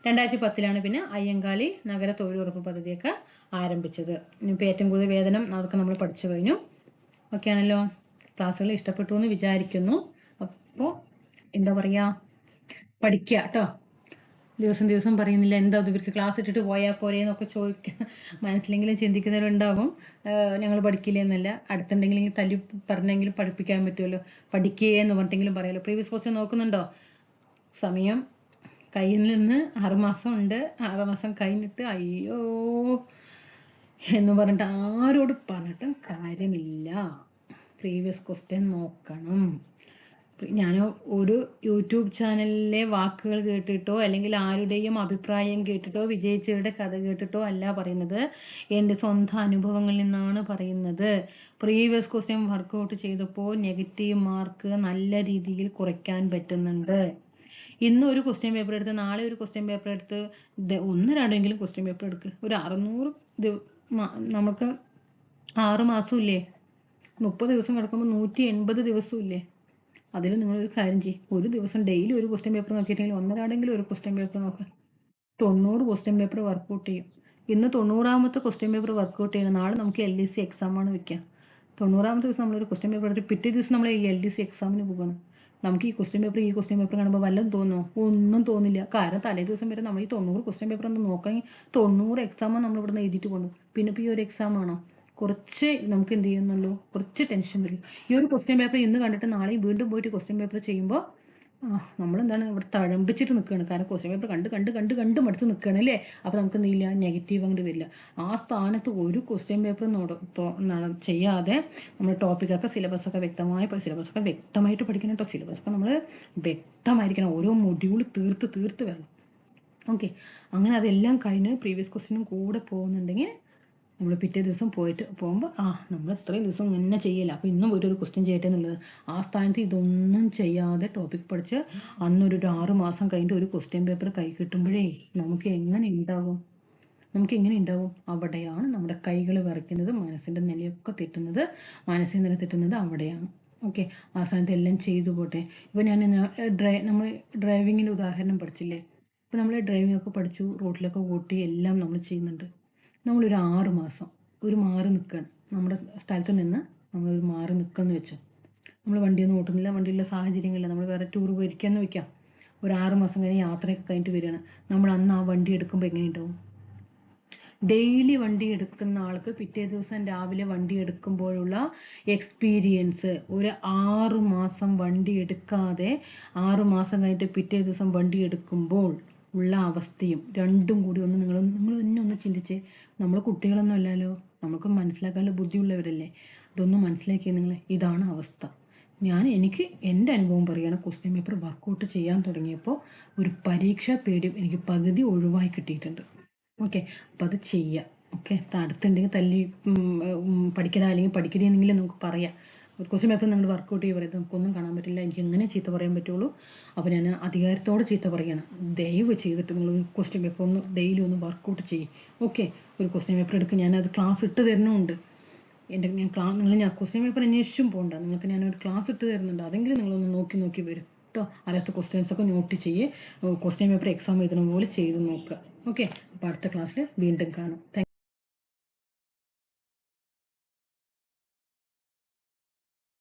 Speaker 1: 2010 പിന്നെ അയ്യങ്കാളി നഗര തൊഴിലുറപ്പ് പദ്ധതിയൊക്കെ ആരംഭിച്ചത്. ഇനിയിപ്പോൾ ഏറ്റവും കൂടുതൽ വേതനം അതൊക്കെ നമ്മൾ പഠിച്ചു കഴിഞ്ഞു. ഓക്കെ ആണല്ലോ. ക്ലാസ്സുകൾ ഇഷ്ടപ്പെട്ടു എന്ന് വിചാരിക്കുന്നു. അപ്പോൾ എന്താ പറയുക, പഠിക്കുക കേട്ടോ. ദിവസം പറയുന്നില്ല എന്താ ഇവർക്ക് ക്ലാസ് ഇട്ടിട്ട് പോയാൽ പോരെ എന്നൊക്കെ ചോദിക്കുക. മനസ്സിലെങ്കിലും ചിന്തിക്കുന്നവരുണ്ടാകും ഞങ്ങൾ പഠിക്കില്ല എന്നല്ല. അടുത്തുണ്ടെങ്കിലും തല്ലി പറഞ്ഞെങ്കിലും പഠിപ്പിക്കാൻ പറ്റുമല്ലോ. പഠിക്കുക എന്ന് പറഞ്ഞിട്ടെങ്കിലും പറയാമല്ലോ. പ്രീവിയസ് ക്വസ്റ്റ്യൻ നോക്കുന്നുണ്ടോ? സമയം കയ്യിൽ നിന്ന് 6 മാസം ഉണ്ട്. 6 മാസം കഴിഞ്ഞിട്ട് അയ്യോ എന്ന് പറഞ്ഞിട്ട് ആരോട് പറഞ്ഞിട്ടും കാര്യമില്ല. പ്രീവിയസ് ക്വസ്റ്റ്യൻ നോക്കണം. ഞാൻ ഒരു യൂട്യൂബ് ചാനലിലെ വാക്കുകൾ കേട്ടിട്ടോ അല്ലെങ്കിൽ ആരുടെയും അഭിപ്രായം കേട്ടിട്ടോ വിജയിച്ചവരുടെ കഥ കേട്ടിട്ടോ അല്ല പറയുന്നത്. എൻ്റെ സ്വന്തം അനുഭവങ്ങളിൽ നിന്നാണ് പറയുന്നത്. പ്രീവിയസ് ക്വസ്റ്റ്യൻ വർക്കൗട്ട് ചെയ്തപ്പോൾ നെഗറ്റീവ് മാർക്ക് നല്ല രീതിയിൽ കുറയ്ക്കാൻ പറ്റുന്നുണ്ട്. ഇന്ന് ഒരു ക്വസ്റ്റ്യൻ പേപ്പർ എടുത്ത് നാളെ ഒരു ക്വസ്റ്റ്യൻ പേപ്പർ എടുത്ത് 1-2 ക്വസ്റ്റ്യൻ പേപ്പർ എടുക്കുക. ഒരു 600 നമുക്ക് 6 മാസം ഇല്ലേ, 30 ദിവസം കിടക്കുമ്പോൾ 180 ദിവസം ഇല്ലേ. അതിൽ നിങ്ങളൊരു കാര്യം ചെയ്യും, ഒരു ദിവസം ഡെയിലി ഒരു ക്വസ്റ്റ്യൻ പേപ്പർ നോക്കിയിട്ടെങ്കിൽ 1-2 ഒരു ക്വസ്റ്റ്യൻ പേപ്പർ നോക്കാം. 90 ക്വസ്റ്റ്യൻ പേപ്പർ വർക്കൗട്ട് ചെയ്യും. ഇന്ന് 90ാമത്തെ ക്വസ്റ്റ്യൻ പേപ്പർ വർക്കൗട്ട് ചെയ്യണം. നാളെ നമുക്ക് LDC എക്സാം ആണ് വെക്കാം. 90ാമത്തെ ദിവസം നമ്മളൊരു ക്വസ്റ്റ്യൻ പേപ്പർ എടുത്ത് പിറ്റേ ദിവസം നമ്മൾ LDC എക്സാമിന് പോകണം. നമുക്ക് ഈ ക്വസ്റ്റ്യൻ പേപ്പർ കാണുമ്പോൾ വല്ലതും തോന്നുമോ? ഒന്നും തോന്നില്ല. കാരണം തലേ ദിവസം വരെ നമ്മൾ ഈ 90 ക്വസ്റ്റ്യൻ പേപ്പർ ഒന്ന് നോക്കണമെങ്കിൽ 90 എക്സാമാണ് നമ്മൾ ഇവിടുന്ന് എഴുതിയിട്ട് പോകുന്നു. പിന്നെ ഇപ്പോൾ ഈ ഒരു എക്സാം ആണോ? കുറച്ച് നമുക്ക് എന്ത് ചെയ്യുന്നുള്ളൂ, കുറച്ച് ടെൻഷൻ വരും. ഈ ഒരു ക്വസ്റ്റ്യൻ പേപ്പർ ഇന്ന് കണ്ടിട്ട് നാളെ വീണ്ടും പോയിട്ട് ക്വസ്റ്റ്യൻ പേപ്പർ ചെയ്യുമ്പോൾ നമ്മളെന്താണ് ഇവിടെ തഴമ്പിച്ചിട്ട് നിൽക്കുകയാണ്. കാരണം ക്വസ്റ്റ്യൻ പേപ്പർ കണ്ട് മടുത്ത് നിൽക്കുകയാണ് അല്ലേ. അപ്പോൾ നമുക്ക് എന്തില്ല, നെഗറ്റീവ് അങ്ങോട്ട് വരില്ല. ആ സ്ഥാനത്ത് ഒരു ക്വസ്റ്റ്യൻ പേപ്പർ ചെയ്യാതെ നമ്മൾ ടോപ്പിക്കൊക്കെ സിലബസൊക്കെ വ്യക്തമായിട്ട് പഠിക്കണം കേട്ടോ. സിലബസൊക്കെ നമ്മൾ വ്യക്തമായിരിക്കണം. ഓരോ മൊഡ്യൂൾ തീർത്ത് വരണം. ഓക്കെ, അങ്ങനെ അതെല്ലാം കഴിഞ്ഞ് പ്രീവിയസ് ക്വസ്റ്റ്യനും കൂടെ പോകുന്നുണ്ടെങ്കിൽ നമ്മൾ പിറ്റേ ദിവസം പോകുമ്പോൾ നമ്മൾ ഇത്രയും ദിവസം ഇങ്ങനെ ചെയ്യില്ല, അപ്പോൾ ഇന്നും ഒരു ക്വസ്റ്റ്യൻ ചെയ്യട്ടെ എന്നുള്ളത്. ആ സ്ഥാനത്ത് ഇതൊന്നും ചെയ്യാതെ ടോപ്പിക് പഠിച്ച് അന്നൊരു 6 മാസം കഴിഞ്ഞിട്ട് ഒരു ക്വസ്റ്റ്യൻ പേപ്പർ കൈ കിട്ടുമ്പോഴേ നമുക്ക് എങ്ങനെ ഉണ്ടാവും? അവിടെയാണ് നമ്മുടെ കൈകൾ വിറയ്ക്കുന്നത്, മനസ്സിൻ്റെ നിലയൊക്കെ തെറ്റുന്നത്. മനസ്സിൻ്റെ നില തെറ്റുന്നത് അവിടെയാണ്. ഓക്കെ, ആ സ്ഥാനത്ത് എല്ലാം ചെയ്തു പോട്ടെ. ഇപ്പോൾ നമ്മൾ ഡ്രൈവിങ്ങിൻ്റെ ഉദാഹരണം പഠിച്ചില്ലേ. ഇപ്പോൾ നമ്മൾ ഡ്രൈവിംഗ് ഒക്കെ പഠിച്ചു, റോഡിലൊക്കെ ഓട്ടി എല്ലാം നമ്മൾ ചെയ്യുന്നുണ്ട്. നമ്മളൊരു 6 മാസം മാറി നിൽക്കുകയാണ്. നമ്മുടെ സ്ഥലത്ത് നിന്ന് നമ്മളൊരു മാറി നിൽക്കുകയെന്ന് വെച്ചോ. നമ്മൾ വണ്ടിയൊന്നും ഓട്ടുന്നില്ല, വണ്ടിയുള്ള സാഹചര്യങ്ങളില്ല, നമ്മൾ വേറെ ടൂർ പോയിരിക്കാന്ന് വെക്കാം. ഒരു 6 മാസം കഴിഞ്ഞ് യാത്രയൊക്കെ കഴിഞ്ഞിട്ട് വരികയാണ്. നമ്മൾ അന്ന് ആ വണ്ടി എടുക്കുമ്പോൾ എങ്ങനെ ഉണ്ടാവും? ഡെയിലി വണ്ടി എടുക്കുന്ന ആൾക്ക് പിറ്റേ ദിവസം രാവിലെ വണ്ടി എടുക്കുമ്പോഴുള്ള എക്സ്പീരിയൻസ്, ഒരു 6 മാസം വണ്ടി എടുക്കാതെ 6 മാസം കഴിഞ്ഞിട്ട് പിറ്റേ ദിവസം വണ്ടി എടുക്കുമ്പോൾ ഉള്ള അവസ്ഥയും രണ്ടും കൂടി നിങ്ങൾ തന്നെ ഒന്ന് ചിന്തിച്ചേ. നമ്മൾ കുട്ടികളൊന്നും അല്ലല്ലോ, നമുക്ക് മനസ്സിലാക്കാനുള്ള ബുദ്ധിയുള്ളവരല്ലേ. ഇതൊന്നും മനസ്സിലാക്കിയേ നിങ്ങൾ. ഇതാണ് അവസ്ഥ. എനിക്ക് എൻ്റെ അനുഭവം പറയുകയാണ്. ക്വസ്റ്റ്യൻ പേപ്പർ വർക്കൗട്ട് ചെയ്യാൻ തുടങ്ങിയപ്പോൾ ഒരു പരീക്ഷാ പേടി എനിക്ക് പകുതി ഒഴിവായി കിട്ടിയിട്ടുണ്ട്. ഓക്കെ, അപ്പോൾ അത് ചെയ്യാം. ഓക്കെ, അടുത്തുണ്ടെങ്കിൽ തല്ലി പഠിക്കണ അല്ലെങ്കിൽ പഠിക്കണമെങ്കിലും നമുക്ക് പറയാം. ഒരു ക്വസ്റ്റ്യൻ പേപ്പർ നിങ്ങൾ വർക്കൗട്ട് ചെയ്യുക പറയുന്നത് നമുക്കൊന്നും കാണാൻ പറ്റില്ല. എനിക്ക് എങ്ങനെ ചീത്ത പറയാൻ പറ്റുള്ളൂ. അപ്പോൾ ഞാൻ അധികാരത്തോടെ ചീത്ത പറയണം. ദയവ് ചെയ്തിട്ട് നിങ്ങൾ ക്വസ്റ്റ്യൻ പേപ്പർ ഡെയിലി ഒന്ന് വർക്കൗട്ട് ചെയ്യും. ഓക്കെ, ഒരു ക്വസ്റ്റ്യൻ പേപ്പർ എടുക്കുക. ഞാനത് ക്ലാസ് ഇട്ട് തരുന്നുണ്ട്. ഞാൻ ക്വസ്റ്റ്യൻ പേപ്പർ അന്വേഷിച്ചും പോകണ്ട, നിങ്ങൾക്ക് ഞാനൊരു ക്ലാസ് ഇട്ട് തരുന്നുണ്ട്. അതെങ്കിലും നിങ്ങളൊന്ന് നോക്കി വരും കേട്ടോ. അതിനകത്ത് ക്വസ്റ്റ്യൻസ് ഒക്കെ നോട്ട് ചെയ്യേ. ക്വസ്റ്റ്യൻ പേപ്പർ എക്സാം എഴുതുന്ന പോലെ ചെയ്ത് നോക്കുക. ഓക്കെ, അപ്പോൾ അടുത്ത ക്ലാസ്സിൽ വീണ്ടും കാണാം.